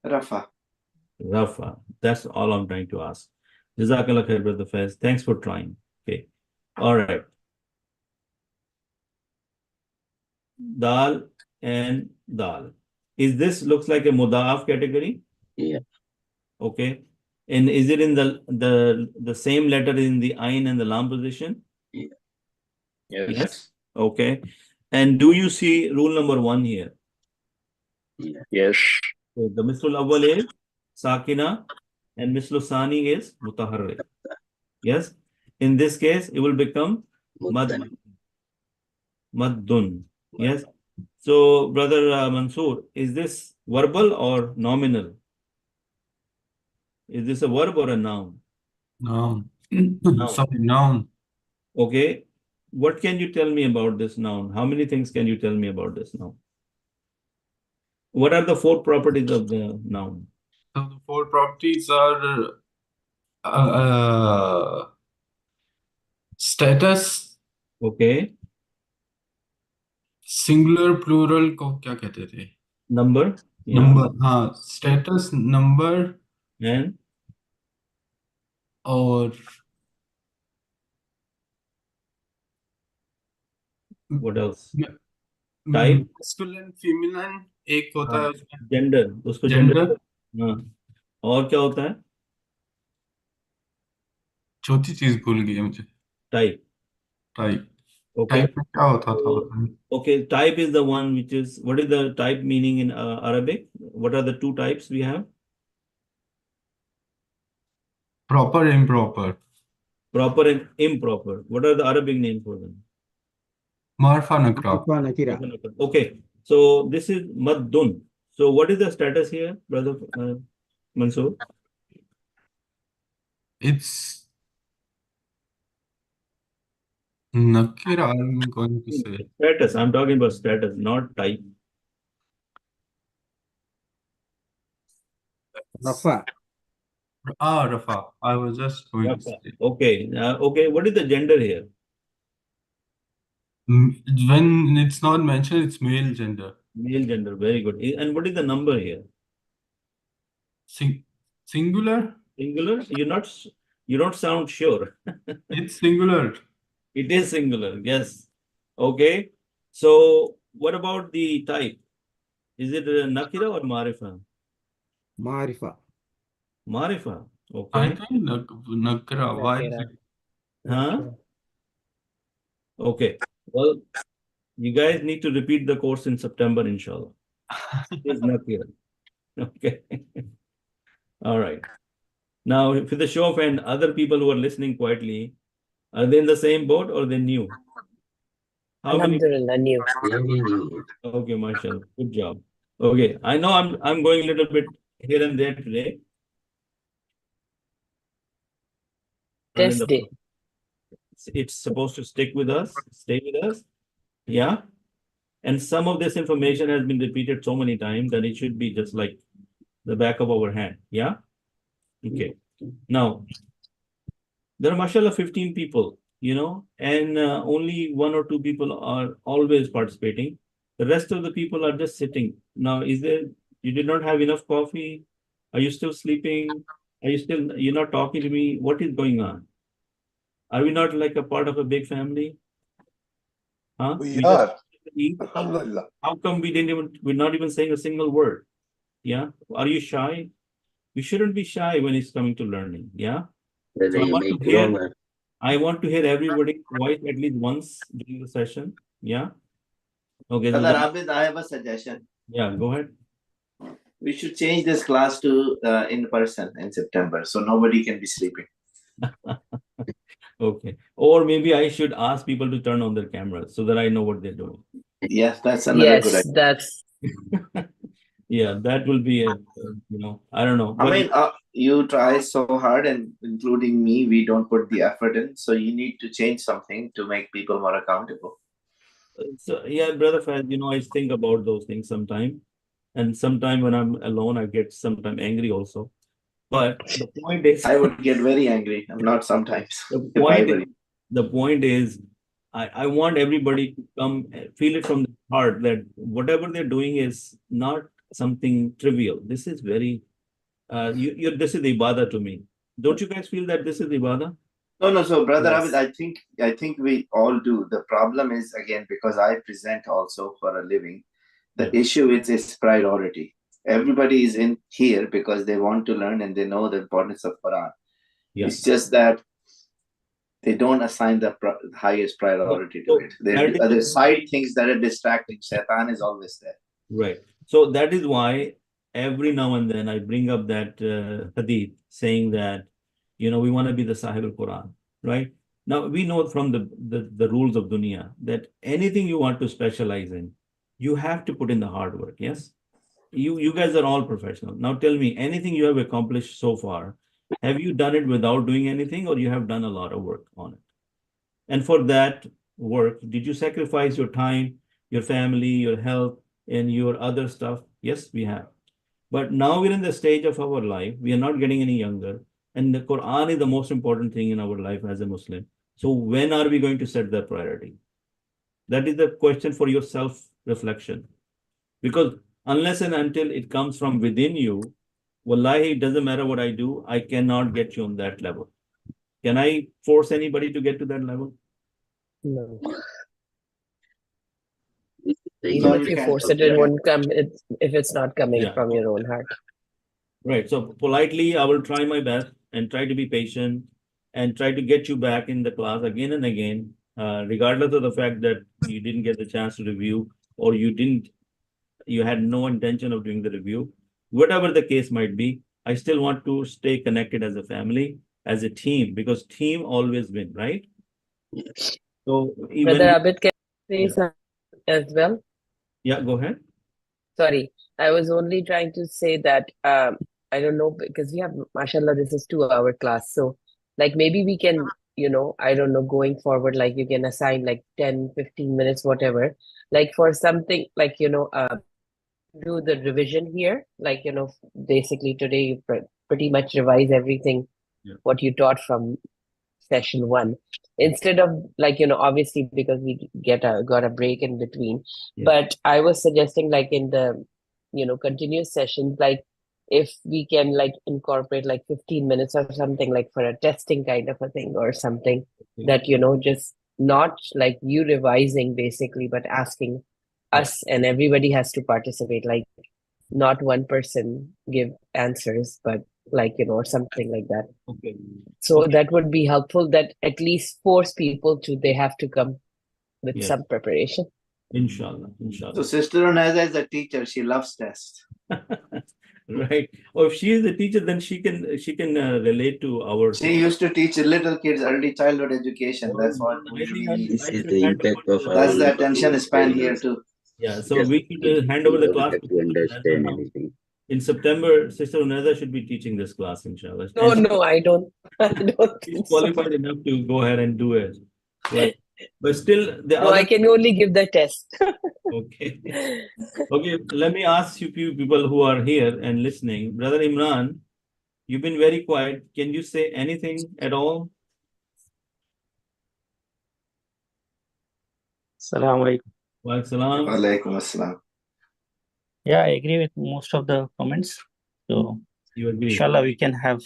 Rafa. Rafa. That's all I'm trying to ask. Jazakallah khair, Brother Faiz. Thanks for trying. Okay. All right. Dal and Dal. Is this looks like a Mudaf category? Yeah. Okay. And is it in the same letter in the Ain and the Lam position? Yeah. Yes. Okay. And do you see rule number 1 here? Yeah. Yes. So the Mislul Awwal is Sakina and Mislul Sani is Mutaharrik. Yes. In this case, it will become Muddan. Maddun. Yes. So, Brother Mansoor, is this verbal or nominal? Is this a verb or a noun? Noun. Noun. Sorry, noun. Okay. What can you tell me about this noun? How many things can you tell me about this noun? What are the 4 properties of the noun? So the 4 properties are status, Okay. Singular plural को क्या कहते थे? Number. Yeah. Number, हाँ, status, number And और What else? Type? Masculine, feminine, एक होता है उसमें Gender. उसको gender. हाँ. और क्या होता है? चौथी चीज भूल गई है मुझे. Type. Type. Okay. Type में क्या होता था पता नहीं. Okay, type is the one which is, what is the type meaning in Arabic? What are the two types we have? Proper, improper. Proper and improper. What are the Arabic names for them? Marfa nakra. Nakira. Okay, so this is maddun. So what is the status here, brother Mansoor? It's nakira, I'm going to say. Status. I'm talking about status, not type. Rafa. Rafa. I was just going to say. Okay. Okay. What is the gender here? When it's not mentioned, it's male gender. Male gender. Very good. And what is the number here? Singular? Singular? You don't sound sure. It's singular. It is singular. Yes. Okay. So what about the type? Is it a nakira or marifa? Marifa. Marifa. I Okay. think nakra. Why is it? Huh? Okay. Well, you guys need to repeat the course in September, inshallah. It's nakira. Okay. All right. Now, for the show of hands, other people who are listening quietly, are they in the same boat or they new? How many? Alhamdulillah, new. Okay, mashallah. Good job. Okay, I know I'm going a little bit here and there today. I mean, Test day. it's supposed to stick with us, stay with us. Yeah. And some of this information has been repeated so many times that it should be just like the back of our hand. Yeah. Okay. Now, there are mashallah 15 people, and only 1 or 2 people are always participating. The rest of the people are just sitting. Now, you did not have enough coffee? Are you still sleeping? You're not talking to me? What is going on? Are we not like a part of a big family? Huh? We are. Just eat. Alhamdulillah. How come we're not even saying a single word? Yeah. Are you shy? We shouldn't be shy when it's coming to learning. Yeah. So I want to hear everybody's voice at least once during the session. Yeah. Okay. So Brother Abid, I have a suggestion. yeah, go ahead. We should change this class to in person in September, so nobody can be sleeping. Okay. Or maybe I should ask people to turn on their cameras so that I know what they're doing. Yes, that's another good Yes, idea. that's Yeah, that will be I don't know. I mean, you try so hard, and including me, we don't put the effort in. So you need to change something to make people more accountable. So yeah, brother Faz, I think about those things sometime. And sometime when I'm alone, I get sometimes angry also. But the point is, I would get very angry. I'm not sometimes. The point is, I want everybody to come feel it from the heart that whatever they're doing is not something trivial. This is very, this is ibadah to me. Don't you guys feel that this is ibadah? No. So, Brother Yes. Abid, I think we all do. The problem is, again, because I present also for a living, the issue is priority. Everybody is in here because they want to learn and they know the importance of Quran. Yeah. It's just that they don't assign the highest priority to it. There are side things that are distracting. Shaitan is always there. Right. So that is why every now and then I bring up that hadith saying that, we want to be the Sahib al-Quran, right? Now, we know from the rules of dunya that anything you want to specialize in, you have to put in the hard work, yes? You guys are all professional. Now tell me, anything you have accomplished so far, have you done it without doing anything, or you have done a lot of work on it? And for that work, did you sacrifice your time, your family, your health, and your other stuff? Yes, we have. But now we're in the stage of our life. We are not getting any younger. And the Quran is the most important thing in our life as a Muslim. So when are we going to set that priority? That is the question for your self-reflection. Because unless and until it comes from within you, wallahi, it doesn't matter what I do, I cannot get you on that level. Can I force anybody to get to that level? no. Even No, if you you can't. force it, You it can't. won't come if it's not coming Yeah. from your own heart. Right. So politely, I will try my best and try to be patient and try to get you back in the class again and again, regardless of the fact that you didn't get the chance to review or you had no intention of doing the review. Whatever the case might be, I still want to stay connected as a family, as a team, because team always win, right? So even Brother Abid, can I say Yeah. something as well? Yeah, go ahead. Sorry, I was only trying to say that I don't know, because we have, mashallah, this is 2-hour class. So like maybe we can, I don't know, going forward, like you can assign like 10, 15 minutes, whatever, like for something like, do the revision here. Like, basically today you pretty much revise everything, Yeah. what you taught from session 1. Instead of like, obviously because we got a break in between. Yeah. But I was suggesting like in the, continuous sessions, like if we can like incorporate like 15 minutes or something like for a testing kind of a thing or something that, just not like you revising basically, but asking us and everybody has to participate, like not one person give answers, but like, or something like that. Okay. So Okay. that would be helpful, that at least force people to, they have to come with Yes. some preparation. Inshallah. So Inshallah. Sister Onaza is a teacher. She loves tests. Right. Or if she is a teacher, then she can relate to our. She used to teach little kids early childhood education. That's what I we should really hand- need. This I is should the hand impact over of the- our That's the attention span here parents. too. Yeah. So Just we should hand over the class have to understand anything. in September. Sister Unaza should be teaching this class, inshallah. No, And no, I don't she's think so. qualified enough to go ahead and do it. But still, the No, other. I can only give the test. Okay. Okay. Let me ask you few people who are here and listening. Brother Imran, you've been very quiet. Can you say anything at all? Assalamu alaikum. Wa alaikum. Walaikum assalam. Yeah, I agree with most of the comments. So, You agree? inshallah, we can have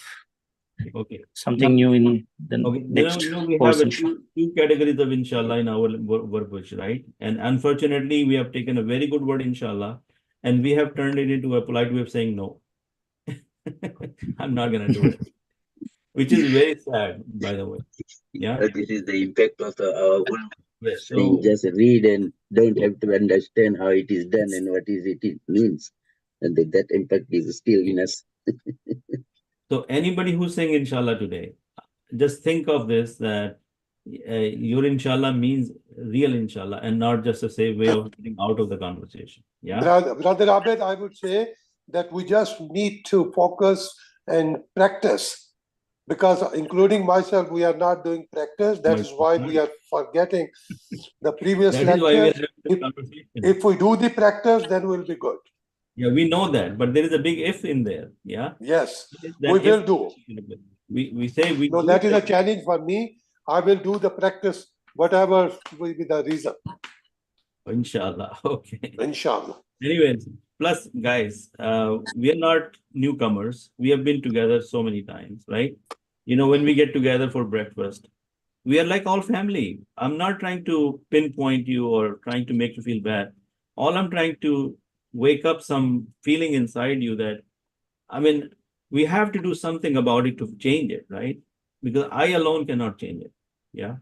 Okay. something new in the Okay. next We course. have two categories of inshallah in our verbiage, right? And unfortunately, we have taken a very good word inshallah, and we have turned it into a polite way of saying no. I'm not gonna do it, which is very sad, by the way. Yeah. This is the impact of our own Yes. saying, just read and don't have to understand how it is done and what is it means. And that impact is still in us. So anybody who's saying inshallah today, just think of this, that your inshallah means real inshallah and not just a safe way of getting out of the conversation. Yeah. Brother Abed, I would say that we just need to focus and practice, because including myself, we are not doing practice. That is why we are forgetting the previous That is why we are lectures. having this conversation. If we do the practice, then we'll be good. Yeah, we know that, but there is a big if in there. Yeah. Yes, That we if- will do. We say we. No, do that is a it. challenge for me. I will do the practice, whatever will be the reason. Inshallah. Okay. Inshallah. Anyways, plus guys, we are not newcomers. We have been together so many times, right? When we get together for breakfast, we are like all family. I'm not trying to pinpoint you or trying to make you feel bad. All I'm trying to wake up some feeling inside you that, we have to do something about it to change it, right? Because I alone cannot change it. Yeah.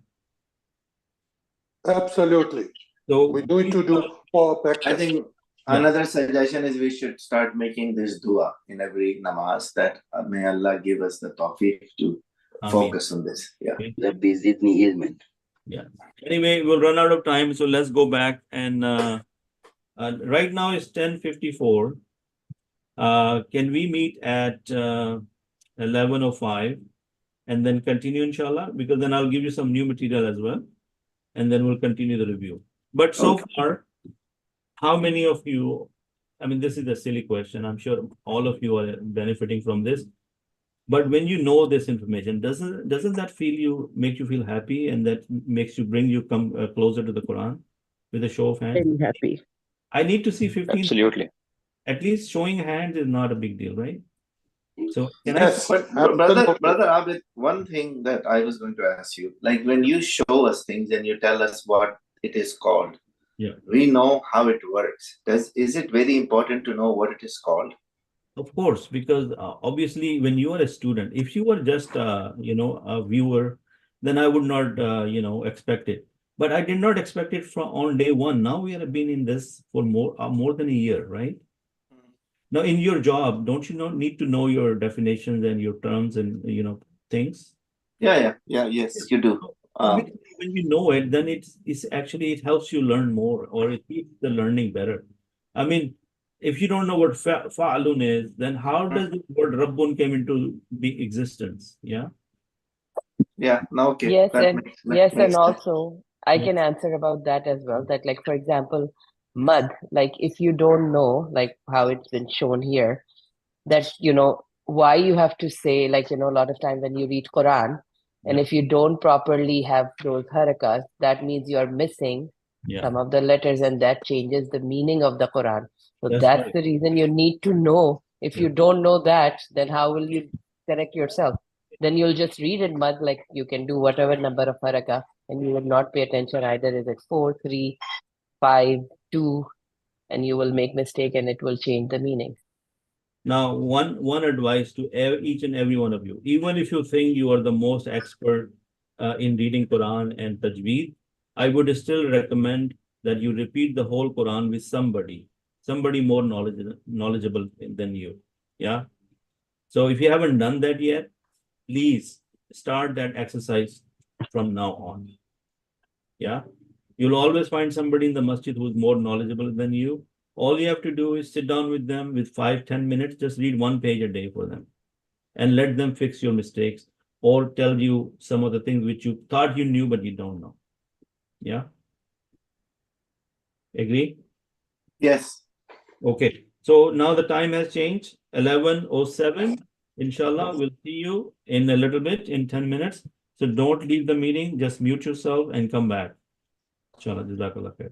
Absolutely. So we need to do for practice. I think another suggestion is we should start making this dua in every namaz, that may Allah give us the tawfiq to focus on this. Yeah. Rabbi zidni ilman. Yeah. Anyway, we'll run out of time, so let's go back and right now it's 10:54. Can we meet at 11:05 and then continue inshallah? Because then I'll give you some new material as well, and then we'll continue the review. But so far, how many of you, this is a silly question. I'm sure all of you are benefiting from this. But when you know this information, doesn't that make you feel happy, and that makes you come closer to the Quran with a show of hands? Very happy. I need to see 15. Absolutely. At least showing hands is not a big deal, right? So Yes, But brother Abid, one thing that I was going to ask you, like when you show us things and you tell us what it is called, Yeah. We know how it works. Is it very important to know what it is called? Of course, because obviously when you are a student, if you were just a viewer, then I would not expect it. But I did not expect it from on day one. Now we have been in this for more than a year, right? Now in your job, don't you need to know your definitions and your terms and things? Yeah, yes, you do. Obviously, when you know it, then it's actually it helps you learn more, or it keeps the learning better. I mean, if you don't know what fa'alun is, then how does the word rabbun came into existence? Yeah. Yeah, no, okay. Yes, That and makes yes, and sense. also I Yeah. can answer about that as well. That like for example, mud, like if you don't know like how it's been shown here, that why you have to say like a lot of time when you read Quran, and Yeah. if you don't properly have those harakas, that means you are missing Yeah. some of the letters, and that changes the meaning of the Quran. So That's that's right. the reason you need to know. If you Yeah. don't know that, then how will you correct yourself? Then you'll just read in mud, like you can do whatever number of haraka, and you will not pay attention either. Is it 4, 3, 5, 2, and you will make mistake, and it will change the meaning. Now, one advice to each and every one of you, even if you think you are the most expert in reading Quran and Tajweed, I would still recommend that you repeat the whole Quran with somebody more knowledgeable than you. Yeah. So if you haven't done that yet, please start that exercise from now on. Yeah. You'll always find somebody in the masjid who's more knowledgeable than you. All you have to do is sit down with them with 5-10 minutes, just read one page a day for them and let them fix your mistakes or tell you some of the things which you thought you knew, but you don't know. Yeah. Agree? Yes. Okay. So now the time has changed, 11:07. Inshallah, we'll see you in a little bit, in 10 minutes. So don't leave the meeting, just mute yourself and come back. Inshallah, Jazakallah khair.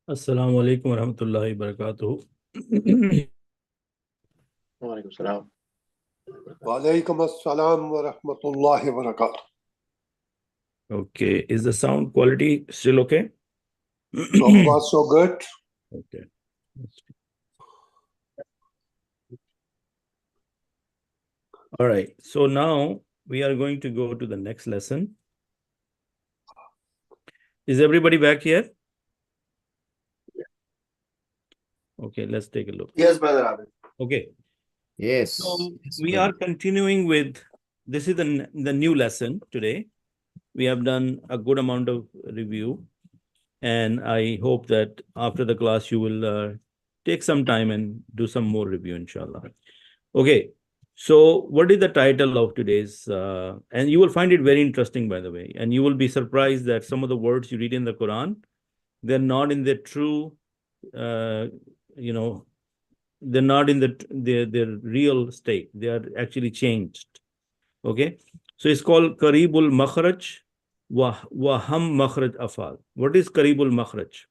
Assalamu alaikum wa rahmatullahi wa barakatuh. Walaikum salam. Walaikum assalam wa rahmatullahi wa barakatuh. Okay, is the sound quality still okay? So far, so good. Okay. All right, so now we are going to go to the next lesson. Is everybody back here? Okay, let's take a look. Yes, Brother Abid. Okay. Yes. So Yes, we brother. are continuing with, this is the new lesson today. We have done a good amount of review, and I hope that after the class you will take some time and do some more review, inshallah. Okay, so what is the title of today's, and you will find it very interesting, by the way, and you will be surprised that some of the words you read in the Quran, they're not in their true, they're not in their real state. They are actually changed. Okay, so it's called Karibul Makhraj Waham Makhraj Afal. What is Karibul Makhraj?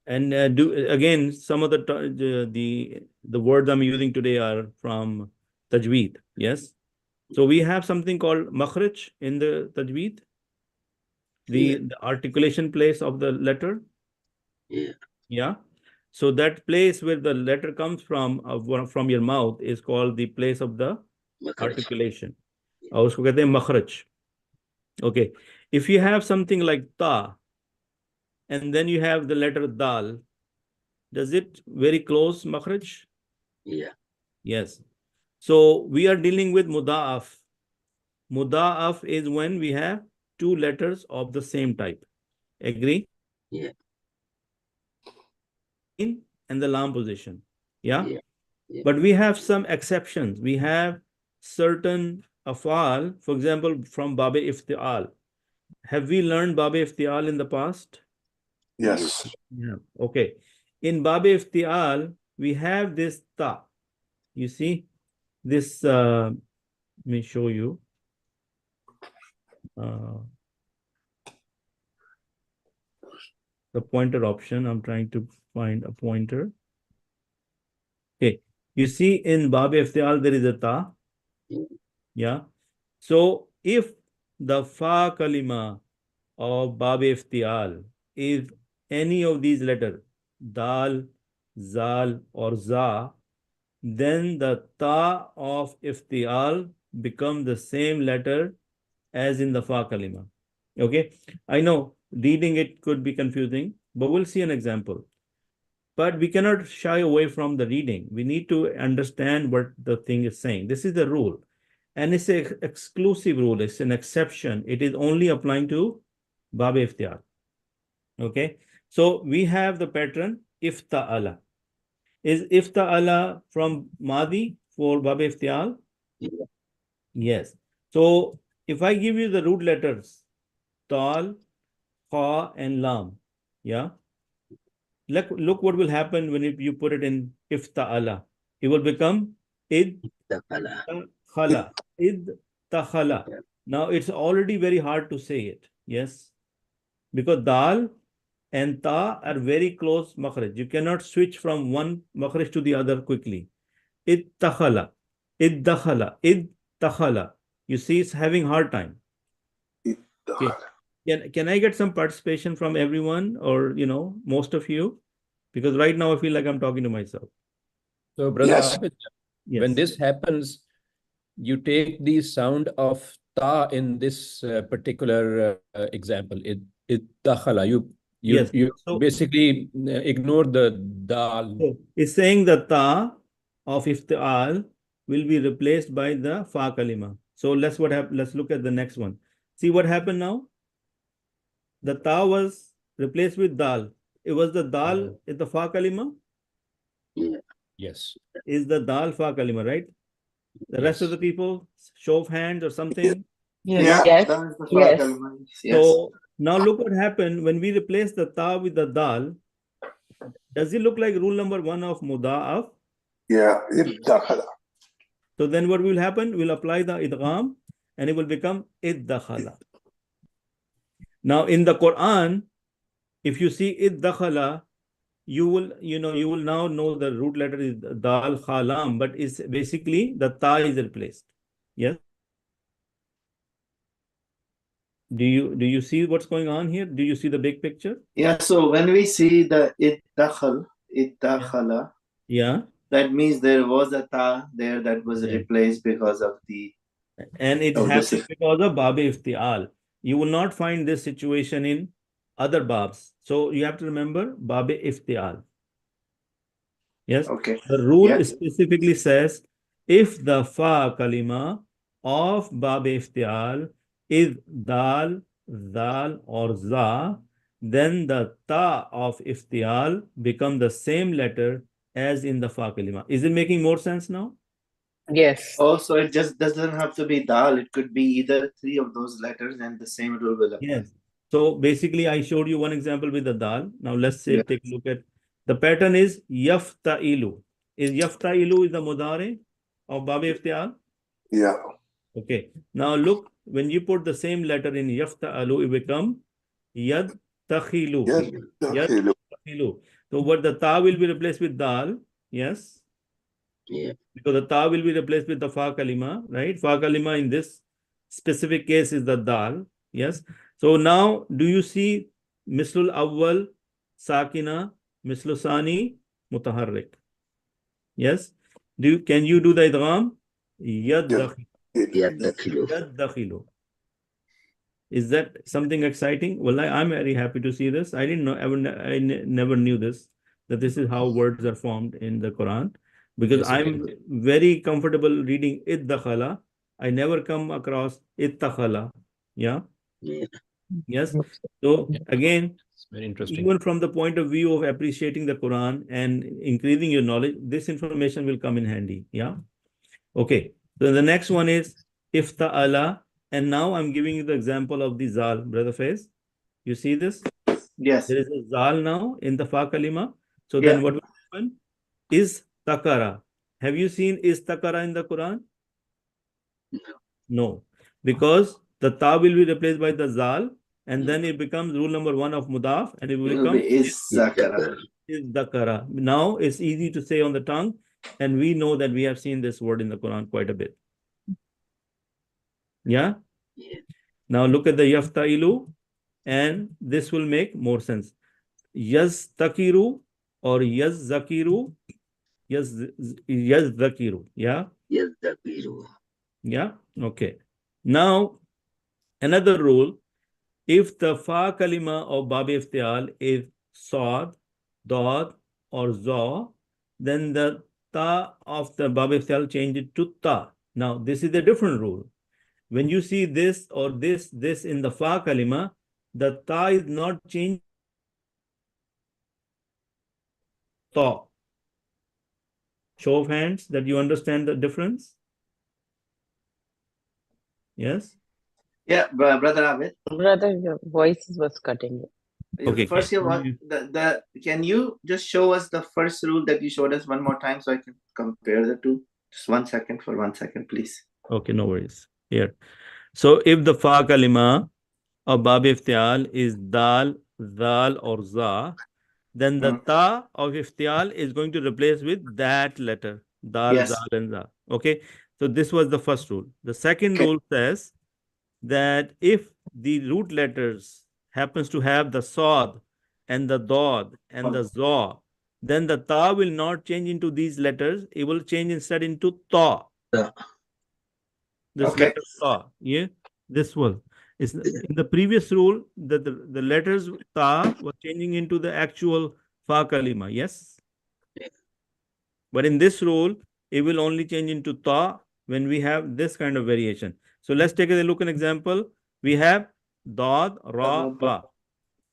And again, some of the words I'm using today are from Tajweed. Yes, so we have something called Makhraj in the Tajweed, the articulation place of the letter. Yeah. Yeah. So that place where the letter comes from your mouth is called the place of the articulation. और उसको कहते हैं मखरज. Okay. If you have something like ta, and then you have the letter dal. Does it very close makhraj? Yeah. Yes. So we are dealing with muda'af. Muda'af is when we have two letters of the same type. Agree? Yeah. In and the lam position. Yeah? Yeah. Yeah. But we have some exceptions. We have certain afal, for example, from Babe Iftial. Have we learned Babe Iftial in the past? Yes. Yeah. Okay. In Babe Iftial, we have this ta. You see this, let me show you. The pointer option. I'm trying to find a pointer. Okay. You see in Babe Iftial, there is a ta. Yeah. So if the fa kalima of Babe Iftial is any of these letters, dal, zal, or za, then the ta of Iftial become the same letter as in the fa kalima. Okay. I know reading it could be confusing, but we'll see an example. But we cannot shy away from the reading. We need to understand what the thing is saying. This is the rule. And it's an exclusive rule. It's an exception. It is only applying to Babe Iftial. Okay. So we have the pattern Ifta'ala. Is Ifta'ala from Madi for Babe Iftial? Yeah. Yes. So if I give you the root letters, Tal, Kha, and Lam, yeah. Look what will happen when you put it in Ifta'ala. It will become Id Dakhala. Khala. Id Takhala. Yeah. Now it's already very hard to say it. Yes. Because Dal and Ta are very close makhraj. You cannot switch from one makhraj to the other quickly. Id Takhala. Id Dakhala. Id Takhala. You see, it's having hard time. Okay. Can I get some participation from everyone, or most of you? Because right now I feel like I'm talking to myself. So, brother, Yes. Abid, Yes. when this happens, you take the sound of ta in this particular example. It dakhala. Yes. You So basically ignore the dal. it's saying the ta of iftial will be replaced by the fa kalima. So let's look at the next one. See what happened now? The ta was replaced with dal. It was the dal is the fa kalima. Yeah. Yes. Is the dal fa kalima, right? The rest of the people, show of hands or something. Yes. Yeah, Yes. that is the Yes. kalima. Yes. So now look what happened when we replace the ta with the dal. Does it look like rule number 1 of muda'af? Yeah. Dakhala. So then what will happen? We'll apply the idgham and it will become iddakhala. Now in the Quran, if you see iddakhala, you will now know the root letter is dal khalam, but it's basically the ta is replaced. Yes. Do you see what's going on here? Do you see the big picture? Yeah, so when we see the dakhala, Yeah. that means there was a ta there that was Yeah. replaced because of the. And it happened because of Babe Iftial. You will not find this situation in other babs. So you have to remember Babe Iftial. Yes. Okay. The rule Yeah. specifically says if the fa kalima of Babe Iftial is dal, zal, or za, then the ta of Iftial become the same letter as in the fa kalima. Is it making more sense now? Yes. Also, it just doesn't have to be dal. It could be either 3 of those letters, and the same rule will apply. Yes. So basically, I showed you one example with the dal. Now let's say Yeah. take a look at the pattern is yafta'ilu. Is yafta'ilu is the mudare of Babe Iftial? Yeah. Okay. Now look, when you put the same letter in yafta'alu, it become yad takhilu. Dakhala. So what the ta will be replaced with dal? Yes. Yeah. Because the ta will be replaced with the fa kalima, right? Fa kalima in this specific case is the dal. Yes. So now do you see mislul awwal sakina, mislu sani mutaharrik? Yes. Can you do the idgham? Yad dakhilu. Yeah. Dakhilu. Yad dakhilu. Is that something exciting? Well, I'm very happy to see this. I didn't know, never knew this, that this is how words are formed in the Quran, because Yes, I'm again. very comfortable reading iddakhala. I never come across ittakhala. Yeah. Yeah. Yes. So Yeah. again, It's very interesting. even from the point of view of appreciating the Quran and increasing your knowledge, this information will come in handy. Yeah. Okay. So the next one is ifta'ala. And now I'm giving you the example of the zal, Brother Faiz. You see this? Yes. There is a zal now in the fa kalima. So Yeah. then what will happen? Is takara. Have you seen is takara in the Quran? No. Because the ta will be replaced by the zal, and then it becomes rule number 1 of mudaf, and it will It will become be is zakara. is dakara. Now it's easy to say on the tongue, and we know that we have seen this word in the Quran quite a bit. Yeah. Yeah. Now look at the yaftailu, and this will make more sense. Yaztakiru or yazzakiru, yazzakiru. Yeah. Yes, Zakiru. Yeah. Okay. Now another rule: if the fa kalima of bab iftial is sad, dad, or za, then the ta of the bab iftial change it to ta. Now this is a different rule. When you see this or this in the fa kalima, the ta is not changed. Ta. Show of hands that you understand the difference. Yes. Yeah, Brother Abid. Brother, your voice was cutting. Okay. First of all, can you just show us the first rule that you showed us one more time so I can compare the two? Just 1 second, for 1 second, please. Okay, no worries. Here. So if the fa kalima of bab iftial is dal, zal, or za, then the ta of iftial is going to replace with that letter, dal, Yes. zal, and za. Okay. So this was the first rule. The second rule says that if the root letters happens to have the sad and the dad and the za, then the ta will not change into these letters. It will change instead into ta. This letter ta. Yeah. This one. Is in the previous rule, the letters ta was changing into the actual fa kalima. Yes. But in this rule, it will only change into ta when we have this kind of variation. So let's take a look at an example. We have dad, ra, ba.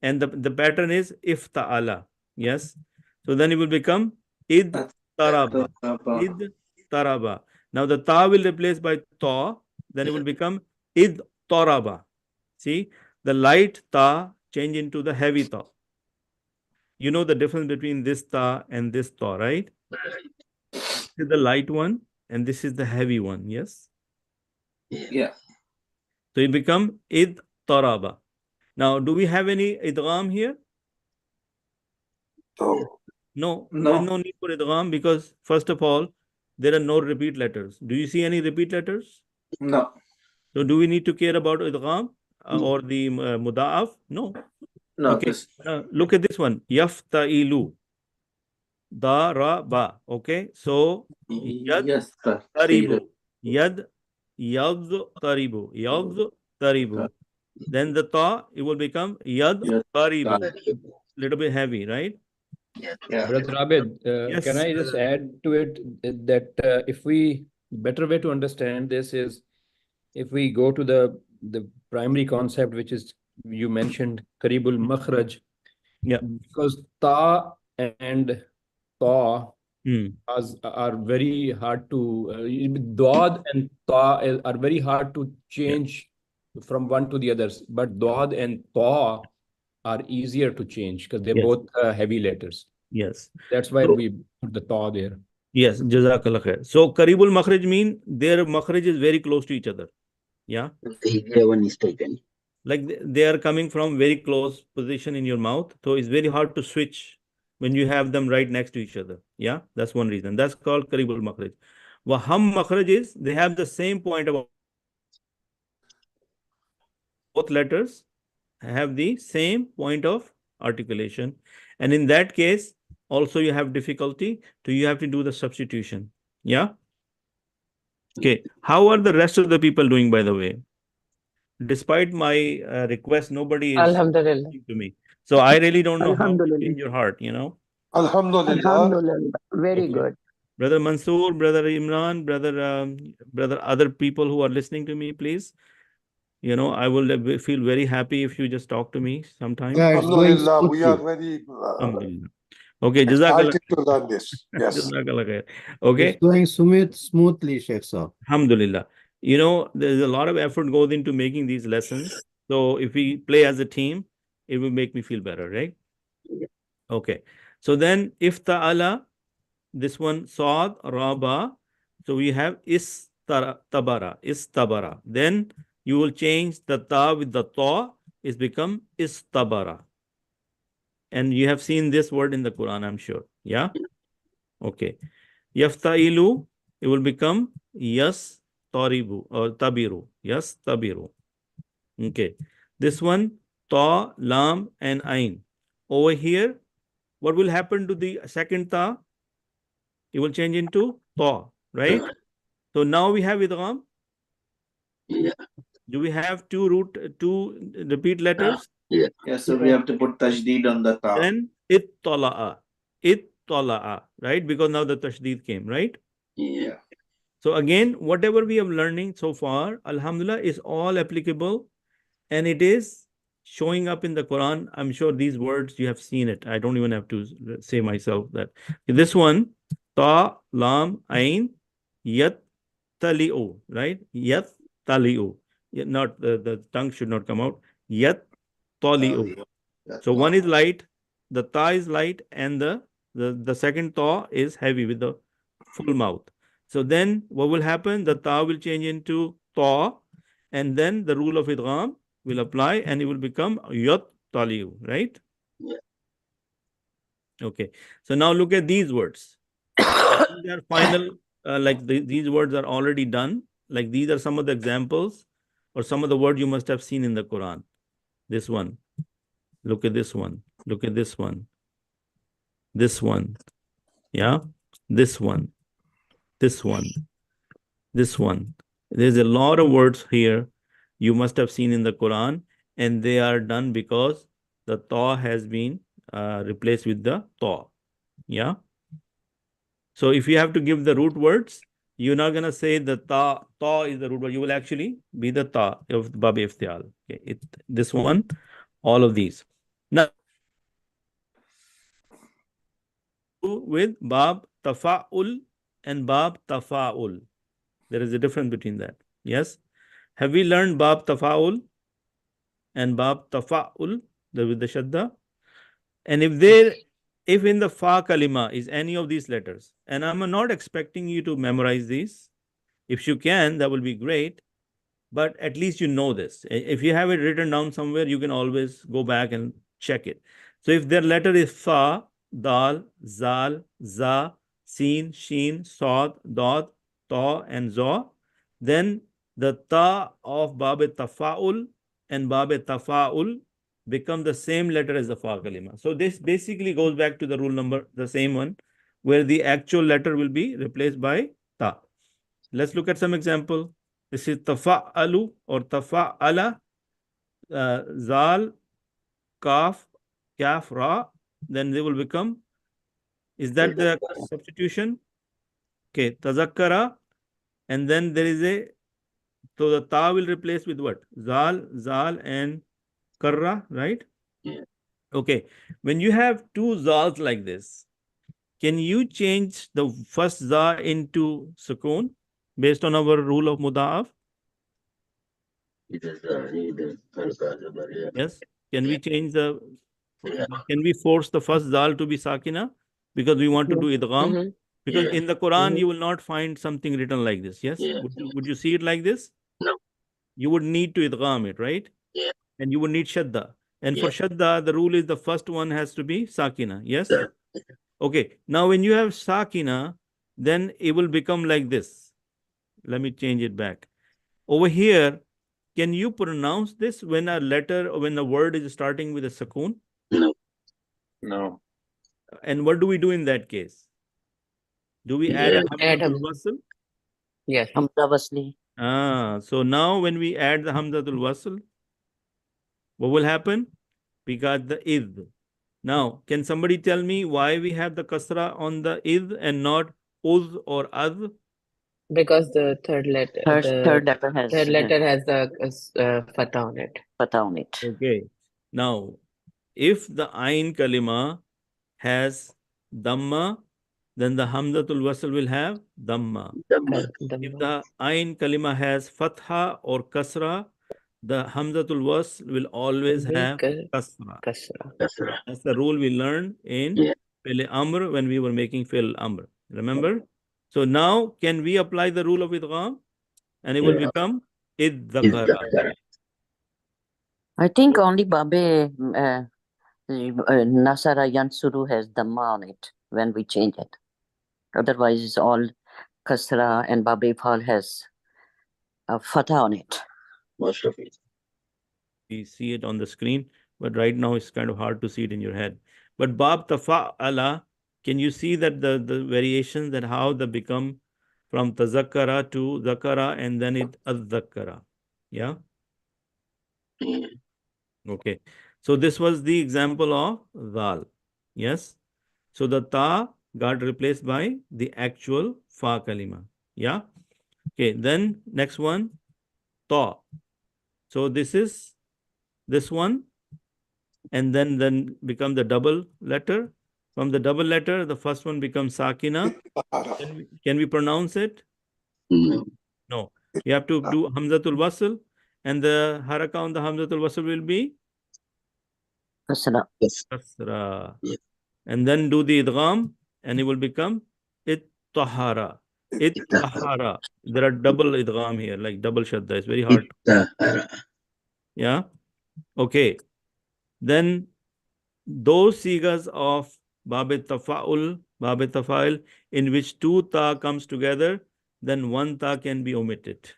And the pattern is ifta'ala. Yes. So then it will become id taraba. Id taraba. Now the ta will replace by ta. Then it will become id taraba. See, the light ta change into the heavy ta. You know the difference between this ta and this ta, right? This is the light one and this is the heavy one. Yes. Yeah. So it become id taraba. Now, do we have any idgham here? No, there's no need for idgham because first of all, there are no repeat letters. Do you see any repeat letters? No. So do we need to care about idgham or the muda'af? No. No. Okay. Look at this one. Yafta'ilu. Da, ra, ba. Okay. So yad taribu. Yad taribu. Yad taribu. Then the ta, it will become yad taribu. Little bit heavy, right? Yeah. Brother Abid, Yes. can I just add to it that if we, better way to understand this is if we go to the primary concept, which is you mentioned karibul makhraj. Yeah. Because ta and ta are very hard to dad and ta are very hard to change from one to the others, but dad and ta are easier to change because they're both heavy letters. Yes. That's why we put the ta there. Yes, Jazakallah khair. So karibul makhraj mean their makhraj is very close to each other. Yeah. The one is taken. Like they are coming from very close position in your mouth. So it's very hard to switch when you have them right next to each other. Yeah. That's one reason. That's called karibul makhraj. Waham makhraj is they have the same point of both letters have the same point of articulation. And in that case, also you have difficulty, so you have to do the substitution. Yeah. Okay. How are the rest of the people doing, by the way? despite my request, nobody is Alhamdulillah. listening to me. So I really don't know how to Alhamdulillah. change your heart, you know. Alhamdulillah. Alhamdulillah. Very Okay. good. Brother Mansoor, Brother Imran, brother other people who are listening to me, please. You know, I will feel very happy if you just talk to me sometime. Yeah, it's going Alhamdulillah, we are smoothly. very Alhamdulillah. Okay, Jazakallah. excited to learn this. Yes. Jazakallah khair. Okay. It's going smoothly, Sheikh Sir. Alhamdulillah. You know, there's a lot of effort goes into making these lessons. So if we play as a team, it will make me feel better, right? Okay. So then if ta'ala, this one, Saad, Raba. So we have istabara. Then you will change the ta with the ta, it's become istabara. And you have seen this word in the Quran, I'm sure. Yeah? Okay. Yaftailu, it will become yas taribu or tabiru. Yas tabiru. Okay. This one, ta, lam, and ain. Over here, what will happen to the second ta? It will change into ta, right? So now we have idgham. Yeah. Do we have two repeat letters? Yeah. Yeah, so we have to put tajdeed on the ta. Then ittala'a, right? Because now the tashdid came, right? Yeah. So again, whatever we have learning so far, alhamdulillah, is all applicable, and it is showing up in the Quran. I'm sure these words you have seen it. I don't even have to say myself that. This one, ta, lam, ain, yat, tali'u, right? Yat, tali'u. Not the tongue should not come out. Yat, tali'u. So one is light, the ta is light, and the second ta is heavy with the full mouth. So then what will happen? The ta will change into ta, and then the rule of idgham will apply, and it will become yat tali'u, right? Yeah. Okay. So now look at these words. These are final, these words are already done. Like these are some of the examples or some of the words you must have seen in the Quran. This one. Look at this one. Look at this one. This one. Yeah. This one. This one. This one. There's a lot of words here you must have seen in the Quran, and they are done because the ta has been replaced with the ta. Yeah. So if you have to give the root words, you're not going to say the ta is the root word. You will actually be the ta of Bab Iftial. Okay. This one, all of these. Now, with Bab Tafa'ul and Bab Tafa'ul. There is a difference between that. Yes. Have we learned Bab Tafa'ul and Bab Tafa'ul with the Shadda? And if in the Fa Kalima is any of these letters, and I'm not expecting you to memorize these. If you can, that will be great. But at least you know this. If you have it written down somewhere, you can always go back and check it. So if their letter is Fa, Dal, Zal, Za, Sin, Shin, Sod, Dod, Ta, and Za, then the Ta of Bab Tafa'ul and Bab Tafa'ul become the same letter as the Fa Kalima. So this basically goes back to the rule number, the same one, where the actual letter will be replaced by Ta. Let's look at some example. This is Tafa'alu or Tafa'ala, Zal, Kaf, Kaf, Ra. Then they will become, is that the substitution? Okay, Tazakkara. And then there is so the Ta will replace with what? Zal, and Karra, right? Yeah. Okay. When you have two Zals like this, can you change the first Za into Sukoon based on our rule of Muda'af? Yes. Can we change can we force the first Zal to be Sakina? Because we want to do Idgham. Because in the Quran, you will not find something written like this. Yes. Would you see it like this? No. You would need to Idgham it, right? Yeah. And you would need Shadda. And for Shadda, the rule is the first one has to be Sakina. Yes. Okay. Now, when you have Sakina, then it will become like this. Let me change it back. Over here, can you pronounce this when a letter or when a word is starting with a Sukoon? No. No. And what do we do in that case? Do we add a Hamza to the wasl? Yes. Hamza wasli. So now when we add the Hamzatul Wasl, what will happen? We got the id. Now, can somebody tell me why we have the kasra on the id and not uz or ad? Because the third letter, Third letter has third letter has the fatha on it. fatha on it. Okay. Now, if the ain kalima has damma, then the Hamzatul Wasl will have damma. If the ain kalima has fatha or kasra, the Hamzatul Wasl will always have kasra. That's the rule we learned in Fil Amr when we were making Fil Amr. Remember? So now can we apply the rule of idgham? And it will become id-dhakara. I think only Babe Nasara Yansuru has Dhamma on it when we change it. Otherwise, it's all Kasra and Babe Fal has Fatha on it. Most of it. We see it on the screen, but right now it's kind of hard to see it in your head. But Bab Tafa'ala, can you see that the variations that how they become from tazakkara to zakara and then it az-zakkara? Yeah? Okay. So this was the example of zal. Yes? So the ta got replaced by the actual fa kalima. Yeah? Okay. Then next one, ta. So this is this one, and then become the double letter. From the double letter, the first one becomes sakina. Can we pronounce it? No. No. You have to do Hamzatul Wasl, and the haraka on the Hamzatul Wasl will be Kasra. kasra. And then do the idgham, and it will become it-tahara. It-tahara. There are double idgham here, like double shadda. It's very hard. Yeah? Okay. Then those sigas of Bab Tafa'ul, Bab Tafa'il, in which two ta comes together, then one ta can be omitted.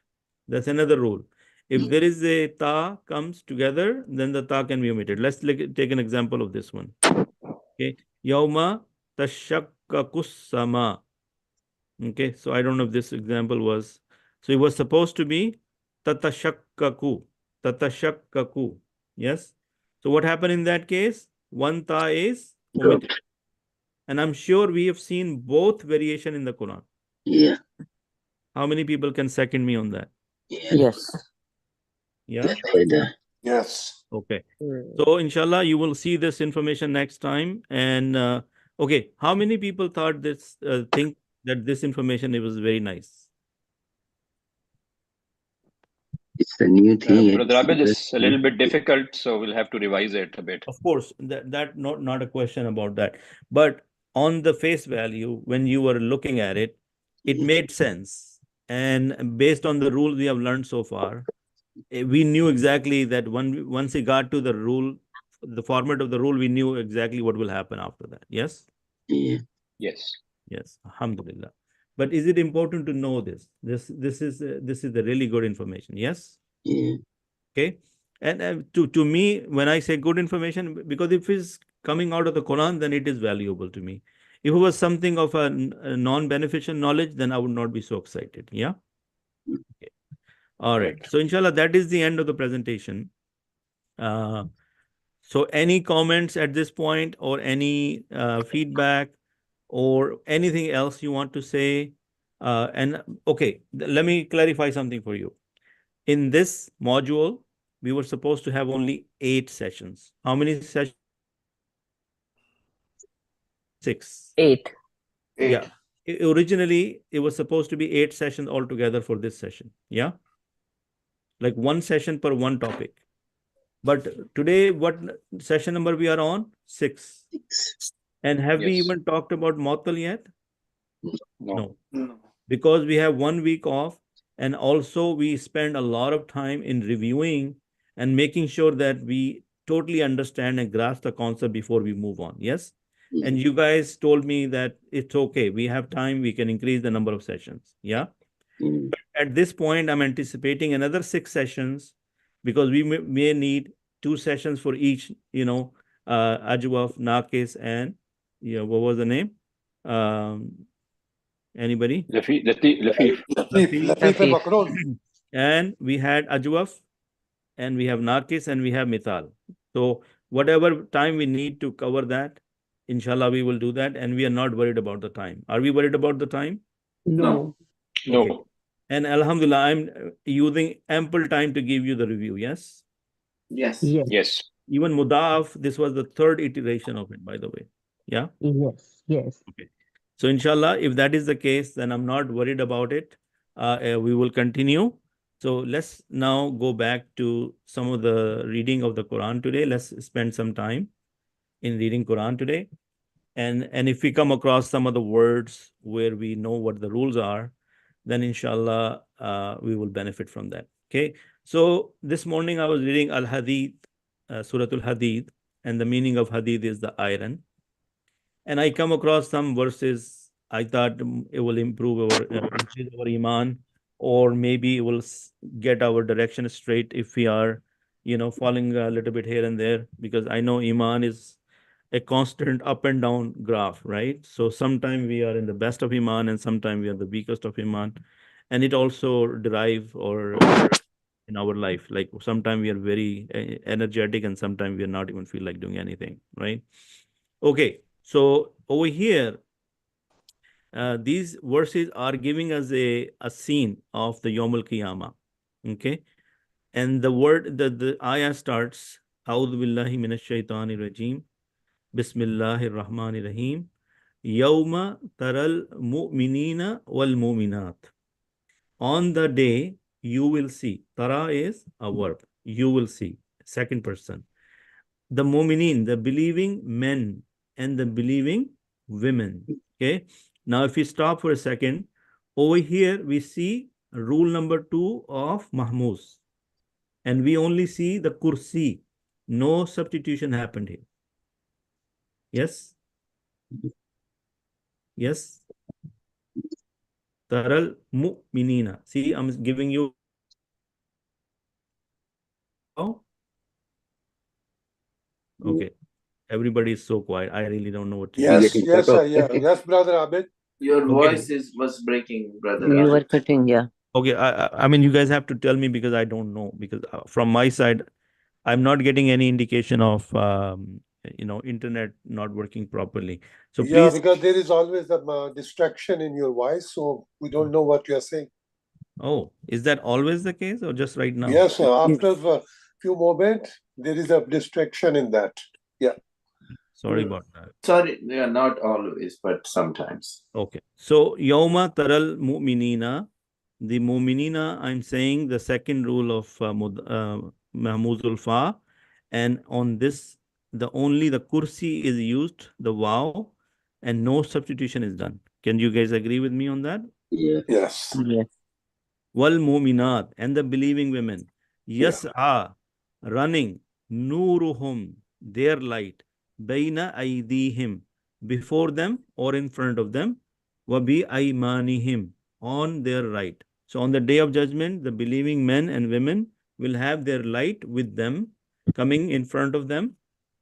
That's another rule. If there is a ta comes together, then the ta can be omitted. Let's take an example of this one. Okay. Yauma tashakkakus sama. Okay. So I don't know if this example was. So it was supposed to be tatashakkaku. Tatashakkaku. Yes. So what happened in that case? One ta is omitted. And I'm sure we have seen both variation in the Quran. Yeah. How many people can second me on that? Yes. Yeah? Yes. Okay. So inshallah, you will see this information next time. And okay, how many people thought this, think that this information, it was very nice? It's a new thing. Brother Abid, is a little bit difficult, so we'll have to revise it a bit. Of course, that not a question about that. But on the face value, when you were looking at it, it made sense. And based on the rules we have learned so far, we knew exactly that once we got to the rule, the format of the rule, we knew exactly what will happen after that. Yes? Yeah. Yes. Yes. Alhamdulillah. But is it important to know this? This is the really good information. Yes? Yeah. Okay. And to me, when I say good information, because if it's coming out of the Quran, then it is valuable to me. If it was something of a non-beneficial knowledge, then I would not be so excited. Yeah? Okay. All right. So inshallah, that is the end of the presentation. So any comments at this point, or any feedback, or anything else you want to say? And okay, let me clarify something for you. In this module, we were supposed to have only 8 sessions. How many sessions? 6. 8. Yeah. Originally, it was supposed to be 8 sessions altogether for this session. Yeah. Like 1 session per one topic. But today, what session number we are on? 6. And have we even talked about Mu'attal yet? No. Because we have 1 week off, and also we spend a lot of time in reviewing and making sure that we totally understand and grasp the concept before we move on. Yes? And you guys told me that it's okay. We have time. We can increase the number of sessions. Yeah? But at this point, I'm anticipating another 6 sessions, because we may need 2 sessions for each, Ajwaf, Naqis, and what was the name? Anybody? Lafif. Lafif and Makrun. and we had ajwaf, and we have narkis, and we have mithal. So whatever time we need to cover that, inshallah, we will do that, and we are not worried about the time. Are we worried about the time? No. No. Okay. And alhamdulillah, I'm using ample time to give you the review. Yes. Yes. Yes. Even mudaf, this was the third iteration of it, by the way. Yeah. Yes. Okay. So inshallah, if that is the case, then I'm not worried about it. We will continue. So let's now go back to some of the reading of the Quran today. Let's spend some time in reading Quran today. And if we come across some of the words where we know what the rules are, then inshallah, we will benefit from that. Okay. So this morning I was reading Al-Hadid, Surah Al-Hadid, and the meaning of Hadid is the iron. And I come across some verses. I thought it will improve our, increase our iman, or maybe it will get our direction straight if we are, falling a little bit here and there, because I know iman is a constant up and down graph, right? So sometimes we are in the best of iman, and sometimes we are the weakest of iman, and it also derive or in our life. Like sometimes we are very energetic, and sometimes we are not even feel like doing anything, right? Okay, so over here, these verses are giving us a scene of the Yom Al-Qiyamah. Okay, and the ayah starts, A'udhu billahi minash shaitani rajim, Bismillahir Rahmanir Rahim, Yawma taral mu'minina wal mu'minat. On the day you will see. Tara is a verb. You will see. Second person. The mu'minin, the believing men and the believing women. Okay. Now, if we stop for a second, over here we see rule number 2 of Mahmuz. And we only see the kursi. No substitution happened here. Yes? Yes? Taral mu'minina. See, I'm giving you. Okay. Everybody is so quiet. I really don't know what to Yes, do. yes, sir, yeah. Yes, brother Abid. Your Okay. voice was breaking, brother. You were cutting, yeah. Okay, I mean, you guys have to tell me, because I don't know, because from my side, I'm not getting any indication of, internet not working properly. So Yeah, please. because there is always a distraction in your voice, so we don't know what you are saying. Oh, is that always the case, or just right now? Yes, sir. After a few moments, there is a distraction in that. Yeah. Sorry about that. Sorry, yeah, not always, but sometimes. Okay. So, Yawma taral mu'minina, the mu'minina, I'm saying the second rule of Mahmuzul Fa, and on this, the kursi is used, the waw, and no substitution is done. Can you guys agree with me on that? Yeah. Yes. Yes. Wal mu'minat, and the believing women. Yas'a, running, nuruhum, their light, baina aydihim, before them or in front of them, wa bi aymanihim, on their right. So on the day of judgment, the believing men and women will have their light with them, coming in front of them,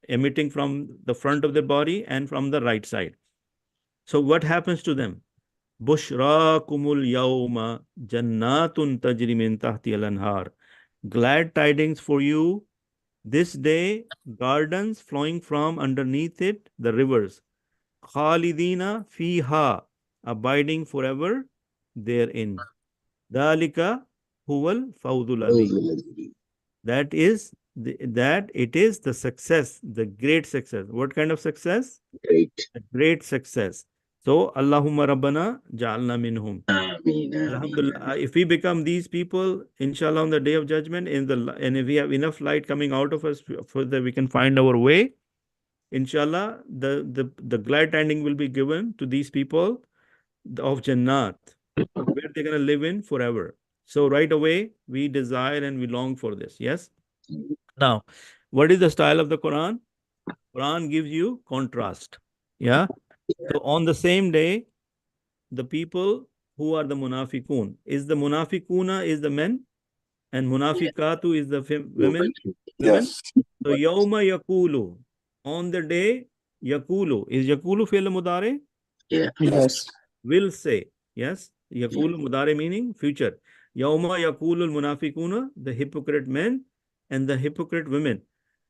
emitting from the front of their body and from the right side. So what happens to them? Bushrakumul yawma jannatun tajri min tahti al-anhar. Glad tidings for you. This day, gardens flowing from underneath it, the rivers. Khalidina fiha, abiding forever therein. Dalika huwal fawdul azim. That it is the success, the great success. What kind of success? Great. A great success. So, Allahumma Rabbana ja'alna minhum. Alhamdulillah. If we become these people, inshallah, on the day of judgment, and if we have enough light coming out of us so that we can find our way, inshallah, the glad tidings will be given to these people of Jannat, where they're going to live in forever. So right away, we desire and we long for this. Yes? Now, what is the style of the Quran? Quran gives you contrast. Yeah? So on the same day, the people who are the munafiqun, is the munafiquna is the men, and munafiqatu is the women. Yes. So yawma yakulu, on the day, yakulu, is yakulu fi'l mudare? Yeah. Yes. Will say. Yes? Yakulu mudare meaning future. Yawma yaqulul munafiquna, the hypocrite men and the hypocrite women.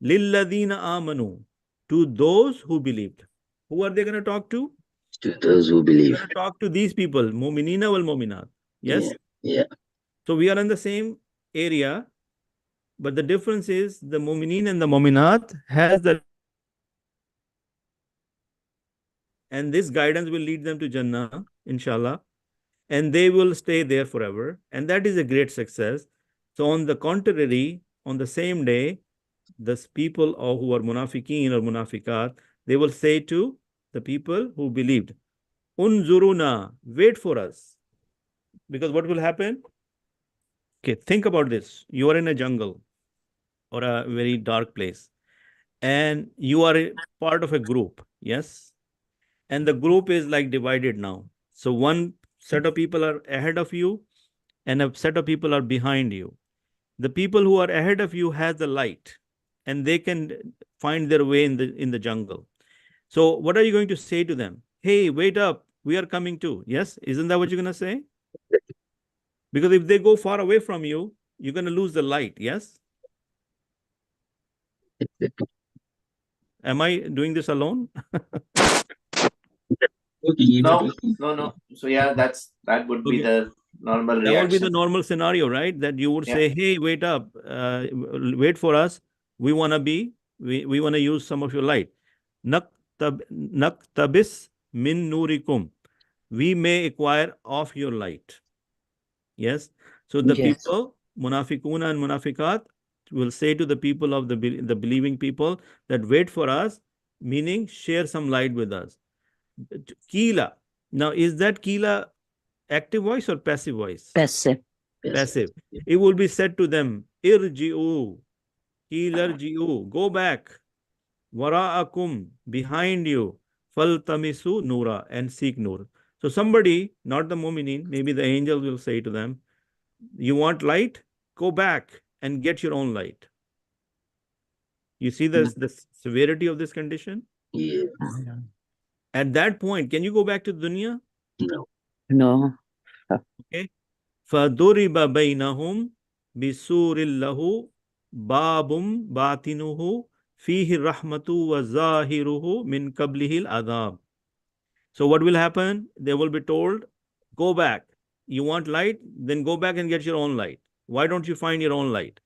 Lilladina amanu, to those who believed. Who are they going to talk to? To those who believe. They're going to talk to these people, mu'minina wal mu'minat. Yes? Yeah. So we are in the same area, but the difference is the mu'minin and the mu'minat has the, and this guidance will lead them to Jannah, inshallah, and they will stay there forever. And that is a great success. So on the contrary, on the same day, the people who are munafiqeen or munafiqat, they will say to the people who believed, Unzuruna, wait for us. Because what will happen? Okay, think about this. You are in a jungle or a very dark place, and you are a part of a group, yes? And the group is like divided now. So one set of people are ahead of you and a set of people are behind you. The people who are ahead of you has the light and they can find their way in the jungle. So what are you going to say to them? Hey, wait up, we are coming too. Yes, isn't that what you're going to say? Because if they go far away from you, you're going to lose the light. Yes. Am I doing this alone? No. So yeah, that would be the normal reaction. That would be the normal scenario, right? That you would say, hey, wait up, wait for us. We want to use some of your light. Naktabis min nurikum. We may acquire of your light. Yes. So the people, munafiquna and munafiqat, will say to the people of the believing people that wait for us, meaning share some light with us. Kila. Now, is that kila active voice or passive voice? Passive. Passive. It will be said to them, irji'u, kilarji'u, go back, wara'akum, behind you, faltamisu nura, and seek nur. So somebody, not the mu'minin, maybe the angel will say to them, you want light? Go back and get your own light. You see the severity of this condition? Yeah. At that point, can you go back to dunya? No. Okay. فَضُرِبَ بَيْنَهُمْ بِسُورٍ لَهُ بَابٌ بَاطِنُهُ فِيهِ الرَّحْمَةُ وَظَاهِرُهُ مِنْ قَبْلِهِ الْعَذَابُ. So what will happen? They will be told, go back. You want light? Then go back and get your own light. Why don't you find your own light?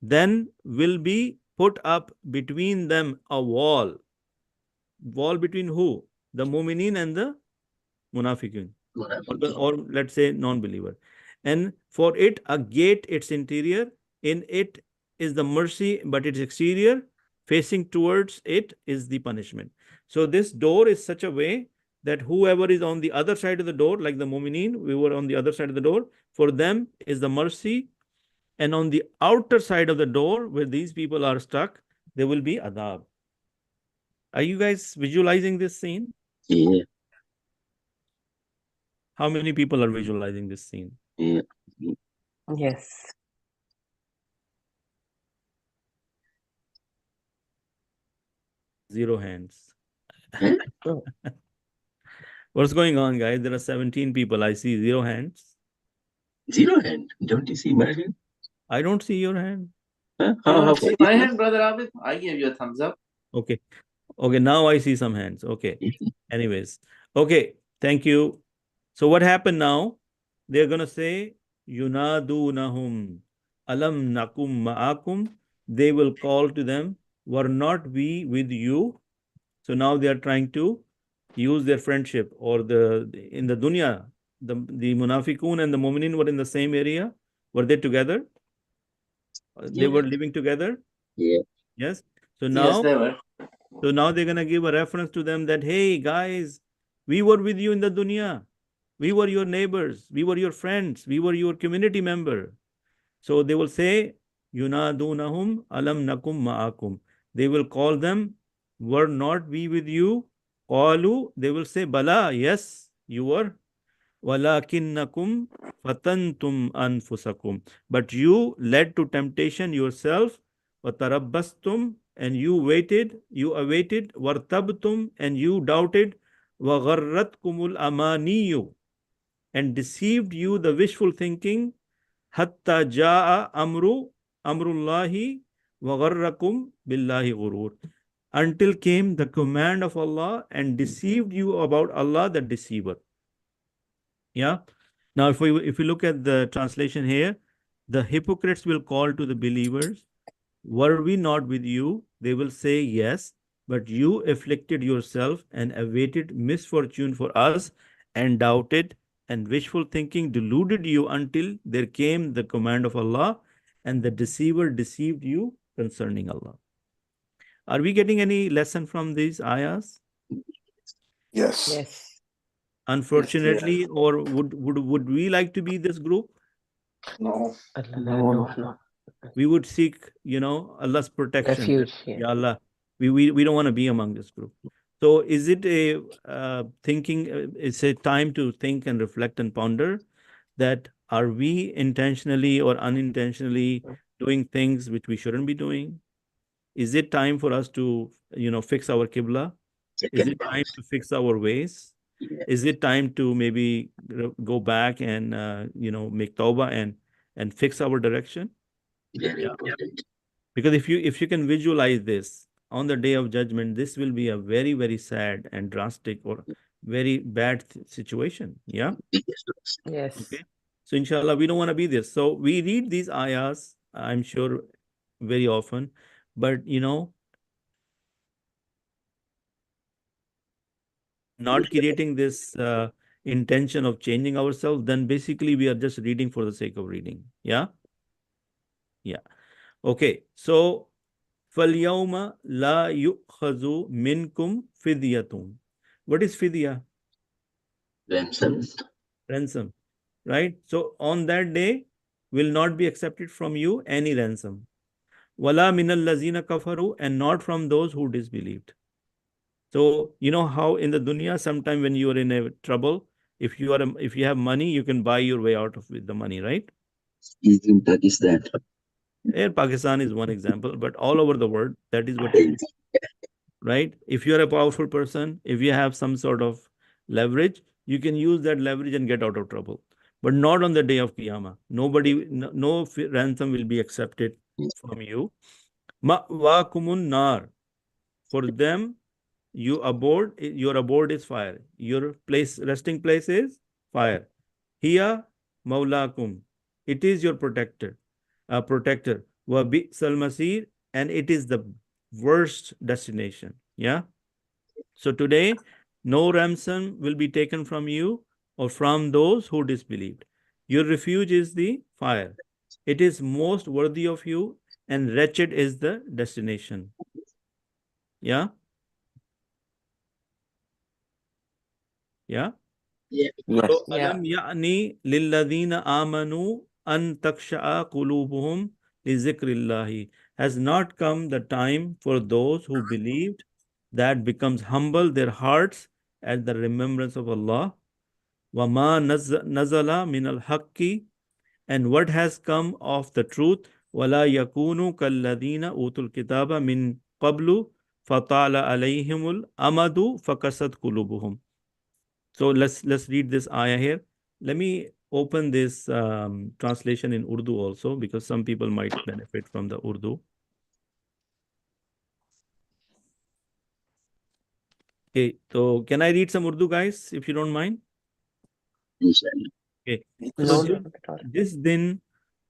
Then will be put up between them a wall. Wall between who? The mu'minin and the munafiqun. Or let's say non-believer. And for it, a gate, its interior, in it is the mercy, but its exterior, facing towards it, is the punishment. So this door is such a way that whoever is on the other side of the door, like the mu'minin, we were on the other side of the door, for them is the mercy. And on the outer side of the door, where these people are stuck, there will be adab. Are you guys visualizing this scene? Yeah. How many people are visualizing this scene? Yeah. Yes. Zero hands. What's going on, guys? There are 17 people. I see zero hands. Zero hand. Don't you see my hand? I don't see your hand. How See my hand, brother Abid? I gave you a thumbs up. Okay. Okay, now I see some hands. Okay. Anyways. Okay, thank you. So what happened now? They're going to say, Yunadunahum alam nakum ma'akum. They will call to them, were not we with you? So now they are trying to use their friendship, or in the dunya, the munafiqun and the mu'minin were in the same area. Were they together? They were living together? Yeah. Yes. So now, yes, they were. So now they're going to give a reference to them that, hey, guys, we were with you in the dunya. We were your neighbors. We were your friends. We were your community member. So they will say, Yunadunahum alam nakum ma'akum. They will call them, were not we with you? Qalu, they will say, Bala, yes, you were. Walakinnakum fatantum anfusakum. But you led to temptation yourself. Watarabbastum, and you awaited. Wartabtum, and you doubted. Wagharratkumul amaniyu, and deceived you the wishful thinking. hatta jaa amrullahi wa gharrakum billahi ghurur. Until came the command of Allah and deceived you about Allah, the deceiver. Yeah. Now, if we look at the translation here, the hypocrites will call to the believers, were we not with you? They will say, yes, but you afflicted yourself and awaited misfortune for us and doubted, and wishful thinking deluded you until there came the command of Allah, and the deceiver deceived you concerning Allah. Are we getting any lesson from these ayahs? Yes. Yes. Unfortunately, or would we like to be this group? No. No. We would seek, Allah's protection. Refuge, yeah. Ya Allah, we don't want to be among this group. So is it a it's a time to think and reflect and ponder that are we intentionally or unintentionally doing things which we shouldn't be doing? Is it time for us to, fix our qibla? Is it time to fix our ways? Is it time to maybe go back and, make tawbah and fix our direction? Very Yeah. important. Because if you can visualize this on the day of judgment, this will be a very, very sad and drastic or very bad situation. Yeah. Yes. Okay. So inshallah, we don't want to be this. So we read these ayahs, I'm sure, very often, but not creating this intention of changing ourselves, then basically we are just reading for the sake of reading. Yeah. Yeah. Okay. So فَالْيَوْمَ لَا يُؤْخَذُ مِنْكُمْ فِدْيَةٌ. What is fidya? Ransom. Right? So on that day will not be accepted from you any ransom. وَلَا مِنَ الَّذِينَ كَفَرُوا, and not from those who disbelieved. So you know how in the dunya, sometime when you are in a trouble, if you have money, you can buy your way out of with the money, right? In Pakistan. Pakistan is one example, but all over the world, that is what it is. Right? If you're a powerful person, if you have some sort of leverage, you can use that leverage and get out of trouble. But not on the day of Qiyamah. No ransom will be accepted from you. Ma'wakumun nar. For them, your abode is fire. Your resting place is fire. Hiya maulakum. It is your protector. Wa bi'sal masir, and it is the worst destination. Yeah. So today, no ransom will be taken from you or from those who disbelieved. Your refuge is the fire. It is most worthy of you, and wretched is the destination. Yeah. Yeah. Yeah. So alam ya'ni lilladhina amanu an taksha'a qulubuhum li zikrillahi. Has not come the time for those who believed that becomes humble their hearts at the remembrance of Allah. Wama nazala min al-haqqi, and what has come of the truth. Wala yakunu kalladhina utul kitaba min qablu fatala alayhimul amadu fakasat qulubuhum. So let's read this ayah here. Let me open this translation in Urdu also, because some people might benefit from the Urdu. Okay, so can I read some Urdu, guys, if you don't mind? Okay. So जिस दिन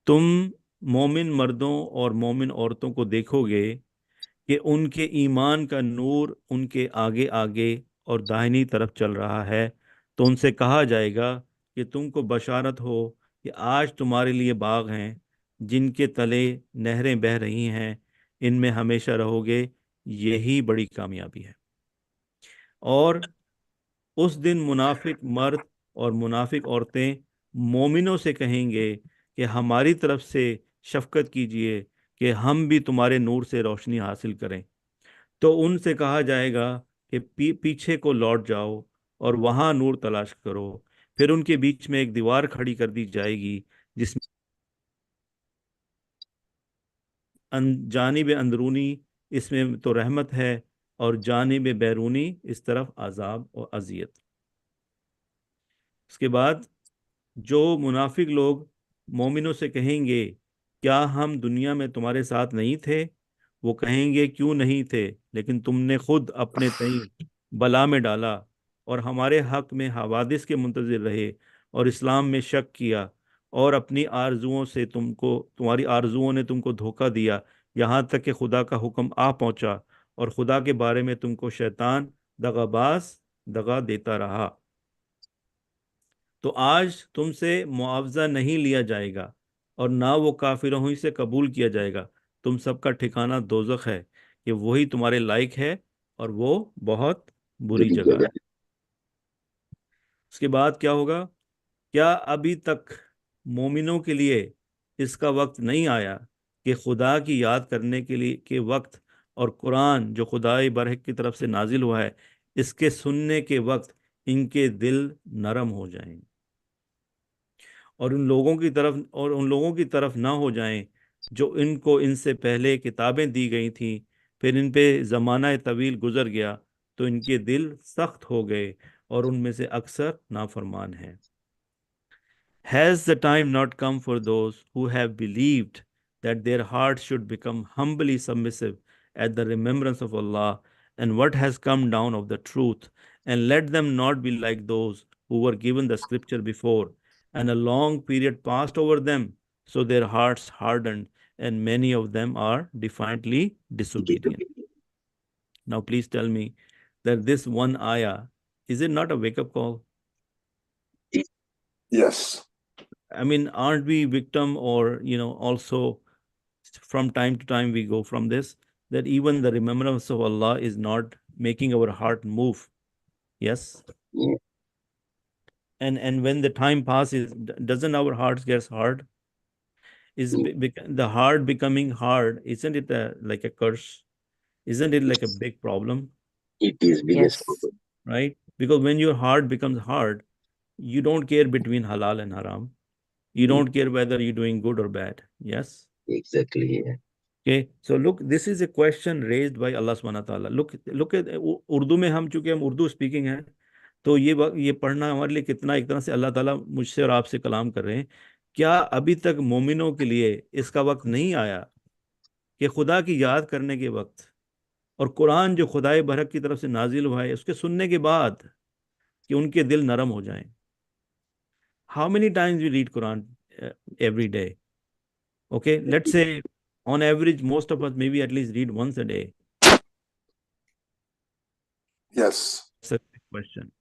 तुम मोमिन मर्दों और मोमिन औरतों को देखोगे कि उनके ईमान का नूर उनके आगे आगे और दाहिनी तरफ चल रहा है, तो उनसे कहा जाएगा कि तुमको बशारत हो कि आज तुम्हारे लिए बाग हैं जिनके तले नहरें बह रही हैं, इनमें हमेशा रहोगे, यही बड़ी कामयाबी है। और उस दिन मुनाफिक मर्द और मुनाफिक औरतें मोमिनों से कहेंगे कि हमारी तरफ से शफकत कीजिए कि हम भी तुम्हारे नूर से रोशनी हासिल करें। तो उनसे कहा जाएगा कि पीछे को लौट जाओ और वहां नूर तलाश करो। फिर उनके बीच में एक दीवार खड़ी कर दी जाएगी जिसमें जानिब अंदरूनी इसमें तो रहमत है और जानिब बैरूनी इस तरफ अजाब और अजियत। उसके बाद जो मुनाफिक लोग मोमिनों से कहेंगे, क्या हम दुनिया में तुम्हारे साथ नहीं थे? वो कहेंगे, क्यों नहीं थे, लेकिन तुमने खुद अपने तई बला में डाला और हमारे हक में हवादिस के मुंतजिर रहे और इस्लाम में शक किया और अपनी आरजुओं से तुम्हारी आरजुओं ने तुमको धोखा दिया, यहाँ तक कि खुदा का हुक्म आ पहुंचा और खुदा के बारे में तुमको शैतान दगाबाज दगा देता रहा। तो आज तुमसे मुआवजा नहीं लिया जाएगा और ना वो काफिरों ही से कबूल किया जाएगा। तुम सबका ठिकाना दोजख है कि वही तुम्हारे लायक है और वो बहुत बुरी जगह है। उसके बाद क्या होगा? क्या अभी तक मोमिनों के लिए इसका वक्त नहीं आया कि खुदा की याद करने के लिए के वक्त और कुरान जो खुदाई बरहक की तरफ से नाजिल हुआ है इसके सुनने के वक्त इनके दिल नरम हो जाएं और उन लोगों की तरफ ना हो जाएं जो इनको इनसे पहले किताबें दी गई थी, फिर इन पे ज़माना तवील गुजर गया तो इनके दिल सख्त हो गए और उनमें से अक्सर नाफरमान हैं। Has the time not come for those who have believed that their hearts should become humbly submissive at the remembrance of Allah and what has come down of the truth, and let them not be like those who were given the scripture before, and a long period passed over them, so their hearts hardened, and many of them are defiantly disobedient. Now, please tell me that this one ayah, is it not a wake-up call? Yes. I mean, aren't we victim or, also from time to time we go from this, that even the remembrance of Allah is not making our heart move. Yes. Yeah. And when the time passes, doesn't our hearts get hard? Is the heart becoming hard? Isn't it like a curse? Isn't it like a big problem? It is biggest Yes. problem. Right? Because when your heart becomes hard, you don't care between halal and haram. You don't care whether you're doing good or bad. Yes. Exactly. Yeah. Okay, so look, this is a question raised by Allah subhanahu wa ta'ala. Look at Urdu में हम चूंकि हम Urdu speaking है तो ये पढ़ना हमारे लिए कितना एक तरह से अल्लाह ताला मुझसे और आपसे कलाम कर रहे हैं। क्या अभी तक मोमिनों के लिए इसका वक्त नहीं आया कि खुदा की याद करने के वक्त और कुरान जो खुदाए बरहक की तरफ से नाजिल हुआ है उसके सुनने के बाद कि उनके दिल नरम हो जाएं? How many times we read Quran every day? Okay, let's say on average, most of us maybe at least read once a day. Yes. That's a big question.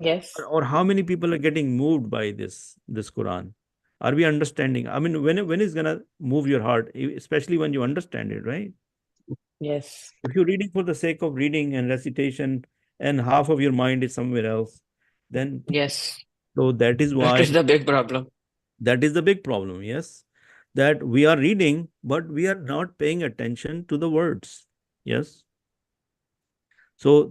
Yes. Or how many people are getting moved by this Quran? Are we understanding? I mean, when is gonna move your heart, especially when you understand it, right? Yes. If you're reading for the sake of reading and recitation, and half of your mind is somewhere else, then Yes. so that is That why is the big problem. that is the big problem. Yes, that we are reading, but we are not paying attention to the words. Yes. So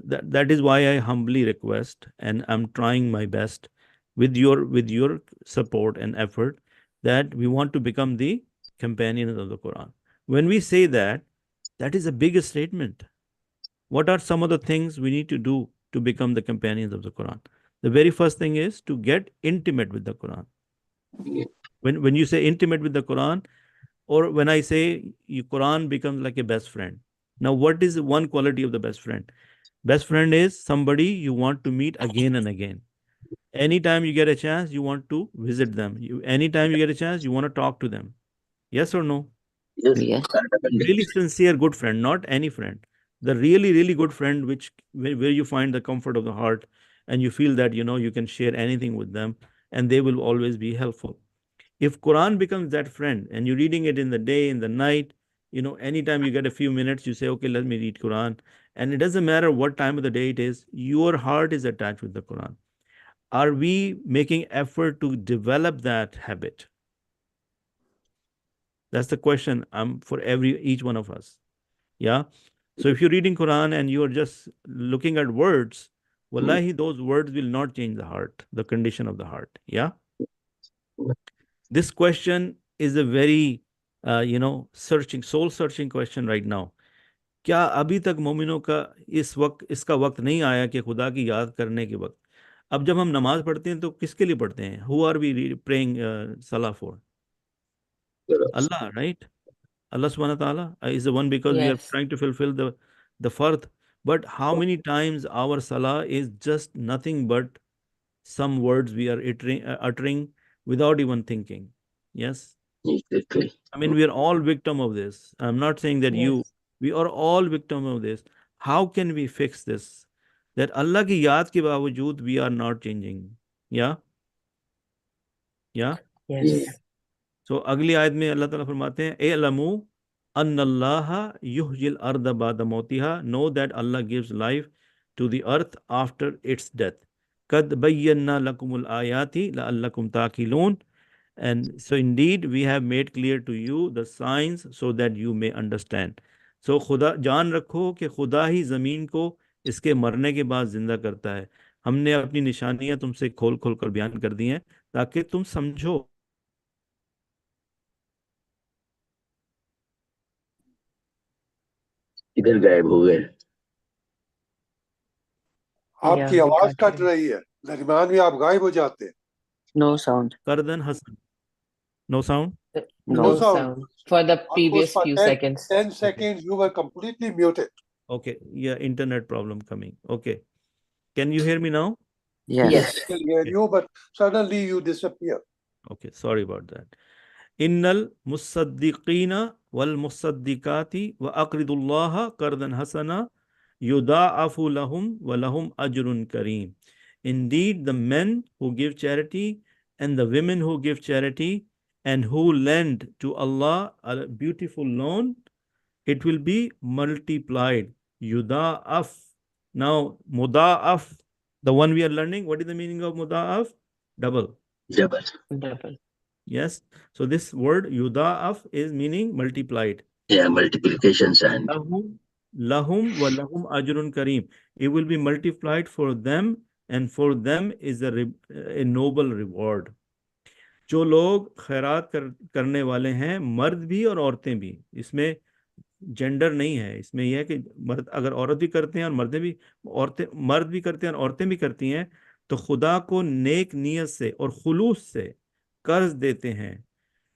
that is why I humbly request, and I'm trying my best with your support and effort, that we want to become the companions of the Quran. When we say that, that is a big statement. What are some of the things we need to do to become the companions of the Quran? The very first thing is to get intimate with the Quran. When you say intimate with the Quran, or when I say Quran becomes like a best friend. Now, what is one quality of the best friend? Best friend is somebody you want to meet again and again. Anytime you get a chance, you want to visit them. Anytime you get a chance, you want to talk to them. Yes or no? Yes. Yes. Really sincere, good friend, not any friend. The really, really good friend, where you find the comfort of the heart and you feel that, you can share anything with them and they will always be helpful. If Quran becomes that friend and you're reading it in the day, in the night, anytime you get a few minutes, you say, okay, let me read Quran. And it doesn't matter what time of the day it is, your heart is attached with the Quran. Are we making effort to develop that habit? That's the question for each one of us. Yeah. So if you're reading Quran and you're just looking at words, wallahi, those words will not change the heart, the condition of the heart. Yeah. This question is a very, soul searching question right now. क्या अभी तक मोमिनों का इसका वक्त नहीं आया कि खुदा की याद करने के वक्त अब जब हम नमाज पढ़ते हैं तो किसके लिए पढ़ते हैं? Who are we praying salah for? Allah, right? Allah subhanahu wa ta'ala is the one, because we are Yes. trying to fulfill the fard. But how many times our salah is just nothing but some words we are uttering without even thinking? Yes. Exactly. I mean, we are all victim of this. I'm not saying that Yes. we are all victim of this. How can we fix this? That Allah ki yaad ke bawajood we are not changing. Yeah? Yeah? Yes. So अगली आयत में अल्लाह ताला फरमाते हैं एलमू अन्नल्लाहा युहयिल अर्द बाद मौतिहा, know that Allah gives life to the earth after its death. قد بينا لكم الآيات لعلكم تعقلون, and so indeed we have made clear to you the signs so that you may understand. So खुदा जान रखो कि खुदा ही ज़मीन को इसके मरने के बाद जिंदा करता है. हमने अपनी निशानियां तुमसे खोल खोल कर बयान कर दी हैं ताकि तुम समझो. इधर गायब हो गए. आपकी Yeah, we आवाज got कट you. रही है, दरमियान में आप गायब हो जाते हैं. No sound. Kardan Hasan. No sound? No No sound. sound for the Almost previous for few 10 seconds. 10 seconds you were completely muted. Okay, yeah, internet problem coming. Okay. Can you hear me now? Yes. Yes. I can hear you, but suddenly you disappear. Okay, sorry about that. Innal musaddiqina wal musaddiqati wa aqridullaha qardan hasana yuda'afu lahum wa lahum ajrun kareem. Indeed, the men who give charity and the women who give charity and who lend to Allah a beautiful loan, it will be multiplied. Yuda'af. Now, muda'af, the one we are learning, what is the meaning of muda'af? Double. Double. Double. Yes. So this word yuda'af is meaning multiplied. Yeah, multiplication sign. Lahum wa lahum ajrun kareem. It will be multiplied for them, and for them is a noble reward. जो लोग खैरात करने वाले हैं, मर्द भी और औरतें भी, इसमें जेंडर नहीं है. इसमें यह है कि मर्द अगर औरत भी करते हैं और मर्द भी करते हैं और औरतें भी करती हैं, तो खुदा को नेक नियत से और खुलूस से कर्ज देते हैं,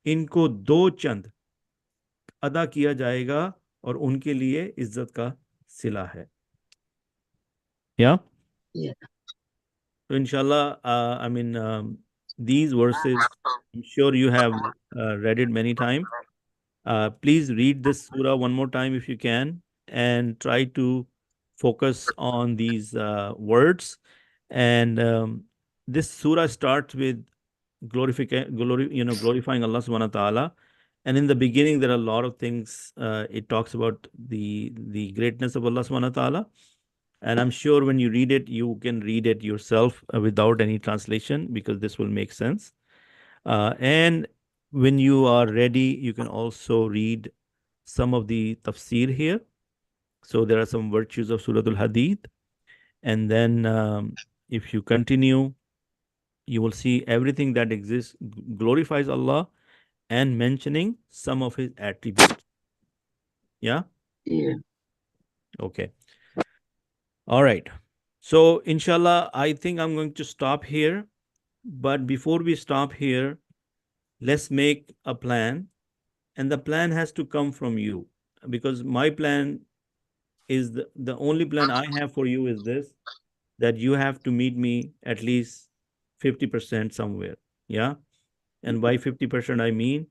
इनको 2 चंद अदा किया जाएगा और उनके लिए इज्जत का सिला है. Yeah? Yeah. So inshallah, I mean, these verses, I'm sure you have read it many times. Please read this surah one more time if you can, and try to focus on these words. And this surah starts with glorifying Allah subhanahu wa ta'ala. And in the beginning, there are a lot of things. It talks about the greatness of Allah subhanahu wa ta'ala. And I'm sure when you read it, you can read it yourself without any translation, because this will make sense. And when you are ready, you can also read some of the tafsir here. So there are some virtues of Surah Al-Hadid. And then if you continue, you will see everything that exists glorifies Allah and mentioning some of his attributes. Yeah? Yeah. Okay. All right. So inshallah, I think I'm going to stop here. But before we stop here, let's make a plan. And the plan has to come from you, because my plan is the only plan I have for you is this, that you have to meet me at least 50% somewhere. Yeah. And by 50%, I mean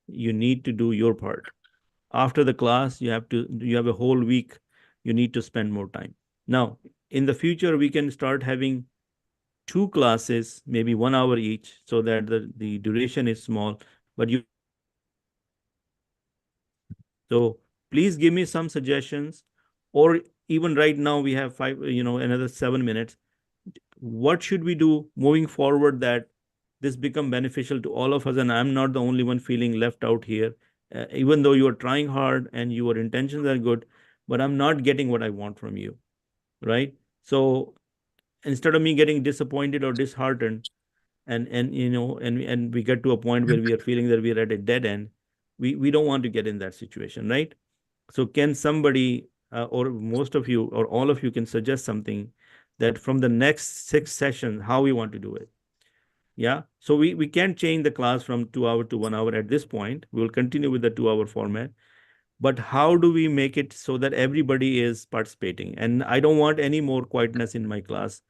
you need to do your part. After the class, you have a whole week. You need to spend more time. Now, in the future, we can start having 2 classes, maybe 1 hour each, so that the duration is small. But so please give me some suggestions, or even right now we have another 7 minutes. What should we do moving forward that this become beneficial to all of us, and I'm not the only one feeling left out here, even though you are trying hard and your intentions are good, but I'm not getting what I want from you, right? So instead of me getting disappointed or disheartened, and we get to a point where we are feeling that we are at a dead end, we don't want to get in that situation, right? So can somebody or most of you or all of you can suggest something that from the next 6 sessions, how we want to do it. Yeah. So we can't change the class from 2 hours to 1 hour at this point. We'll continue with the 2-hour format. But how do we make it so that everybody is participating? And I don't want any more quietness in my class.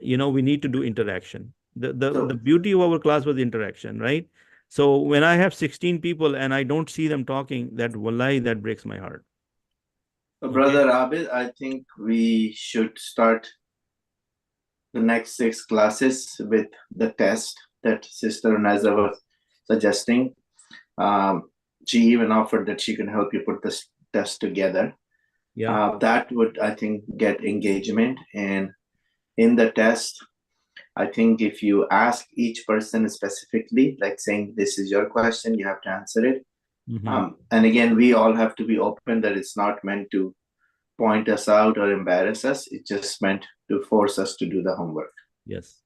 You know, we need to do interaction. The beauty of our class was interaction, right? So when I have 16 people and I don't see them talking, that wallahi, that breaks my heart. So Brother Abid, I think we should start the next 6 classes with the test that Sister Naza was suggesting. She even offered that she can help you put this test together. Yeah. That would, I think, get engagement. And in the test, I think if you ask each person specifically, like saying, this is your question, you have to answer it. And again, we all have to be open that it's not meant to point us out or embarrass us. It's just meant to force us to do the homework. Yes.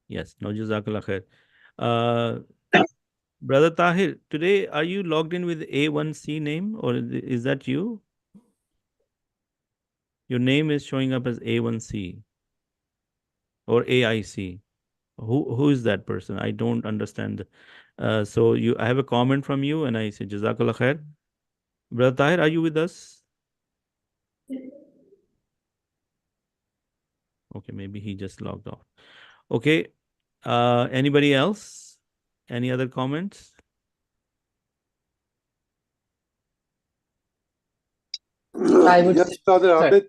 Yes. No, Jazakallah khair. Brother Tahir, today, are you logged in with A1C name or is that you? Your name is showing up as A1C or AIC. Who is that person? I don't understand. So I have a comment from you and I say, Jazakallah khair. Brother Tahir, are you with us? Okay, maybe he just logged off. Okay. Anybody else? Any other comments? Yes, Brother Abid,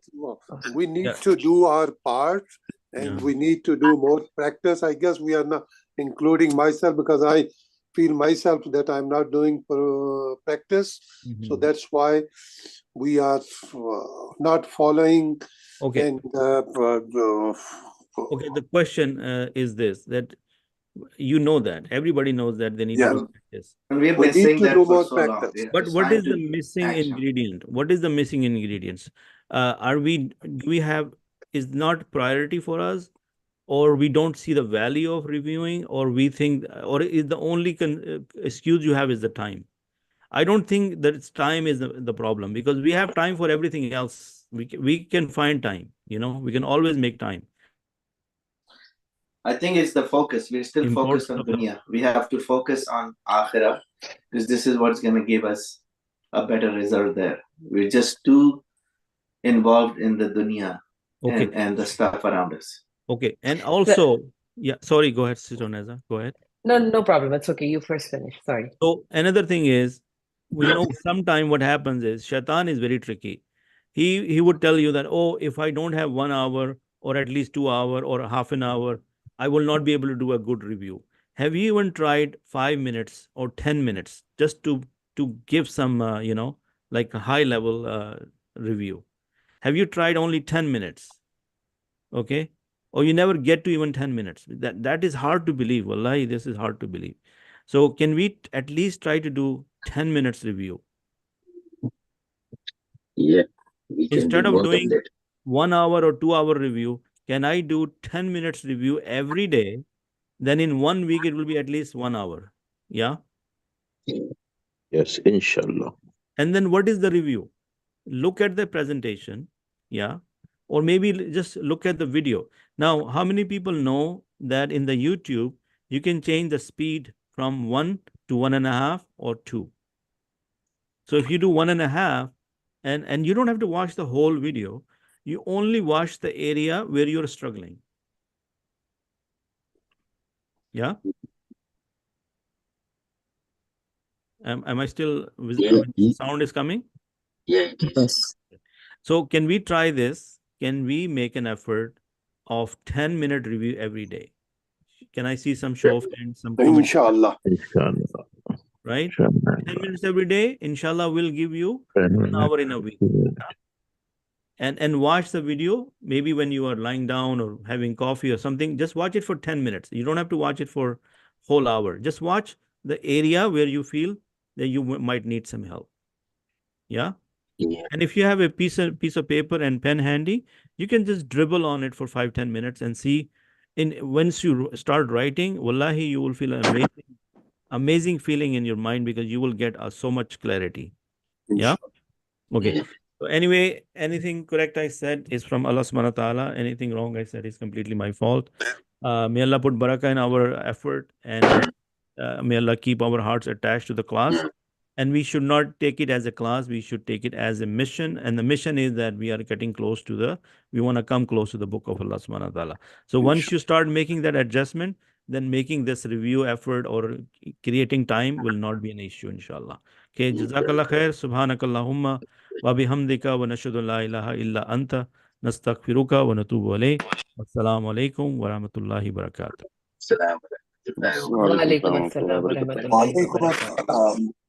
we need to do our part and we need to do more practice. I guess we are not including myself because I feel myself that I'm not doing practice. So that's why we are not following. Okay. And, okay, the question is this, that you know that everybody knows that they need to do practice. And we've been saying that for so long. But what is the missing ingredient? What is the missing ingredients? Is not priority for us, or we don't see the value of reviewing, or we think, or is the only excuse you have is the time? I don't think that it's time is the problem, because we have time for everything else. We can find time, you know, we can always make time. I think it's the focus. We're still focused on dunya. We have to focus on akhirah, because this is what's going to give us a better result there. We're just too involved in the dunya and the stuff around us. Okay. And also, yeah, sorry, go ahead, Sister Neza. Go ahead. No problem. It's okay. You first finish. Sorry. So another thing is, you know, sometimes what happens is Shaitan is very tricky. He would tell you that, oh, if I don't have 1 hour or at least 2 hours or half an hour, I will not be able to do a good review. Have you even tried 5 minutes or 10 minutes just to give some, you know, like a high level review? Have you tried only 10 minutes? Okay. Or you never get to even 10 minutes. That is hard to believe. Wallahi, this is hard to believe. So can we at least try to do 10 minutes review? Yeah. We can Instead do of more doing than that. 1 hour or 2 hour review, can I do 10 minutes review every day? Then in 1 week, it will be at least 1 hour. Yeah. Yes, inshallah. And then what is the review? Look at the presentation. Yeah. Or maybe just look at the video. Now, how many people know that in the YouTube, you can change the speed from 1 to 1.5 or 2? So if you do 1.5 and you don't have to watch the whole video, you only watch the area where you're struggling. Yeah. Am I still, sound is coming? Yeah, it is. So can we try this? Can we make an effort of 10-minute review every day? Can I see some show of hands, some comments? Inshallah. Inshallah. Right? 10 minutes every day, inshallah, will give you 1 hour in a week. And watch the video, maybe when you are lying down or having coffee or something, just watch it for 10 minutes. You don't have to watch it for whole hour. Just watch the area where you feel that you might need some help. Yeah? Yeah. And if you have a piece of paper and pen handy, you can just dribble on it for 5-10 minutes and see. Once you start writing, wallahi, you will feel an amazing feeling in your mind, because you will get so much clarity. Yeah. Okay. So anyway, anything correct I said is from Allah subhanahu wa ta'ala. Anything wrong I said is completely my fault. May Allah put barakah in our effort, and may Allah keep our hearts attached to the class. And we should not take it as a class. We should take it as a mission. And the mission is that we are getting close to we want to come close to the book of Allah subhanahu wa ta'ala. So once you start making that adjustment, then making this review effort or creating time will not be an issue, inshallah. Okay, Jazakallah khair, subhanakallahumma wa bihamdika wa nashhadu la ilaha illa anta nastaghfiruka wa natubu alayk. Assalamu alaikum wa rahmatullahi wa barakatuh. Salam. Wa alaikum assalam wa rahmatullahi wa barakatuh.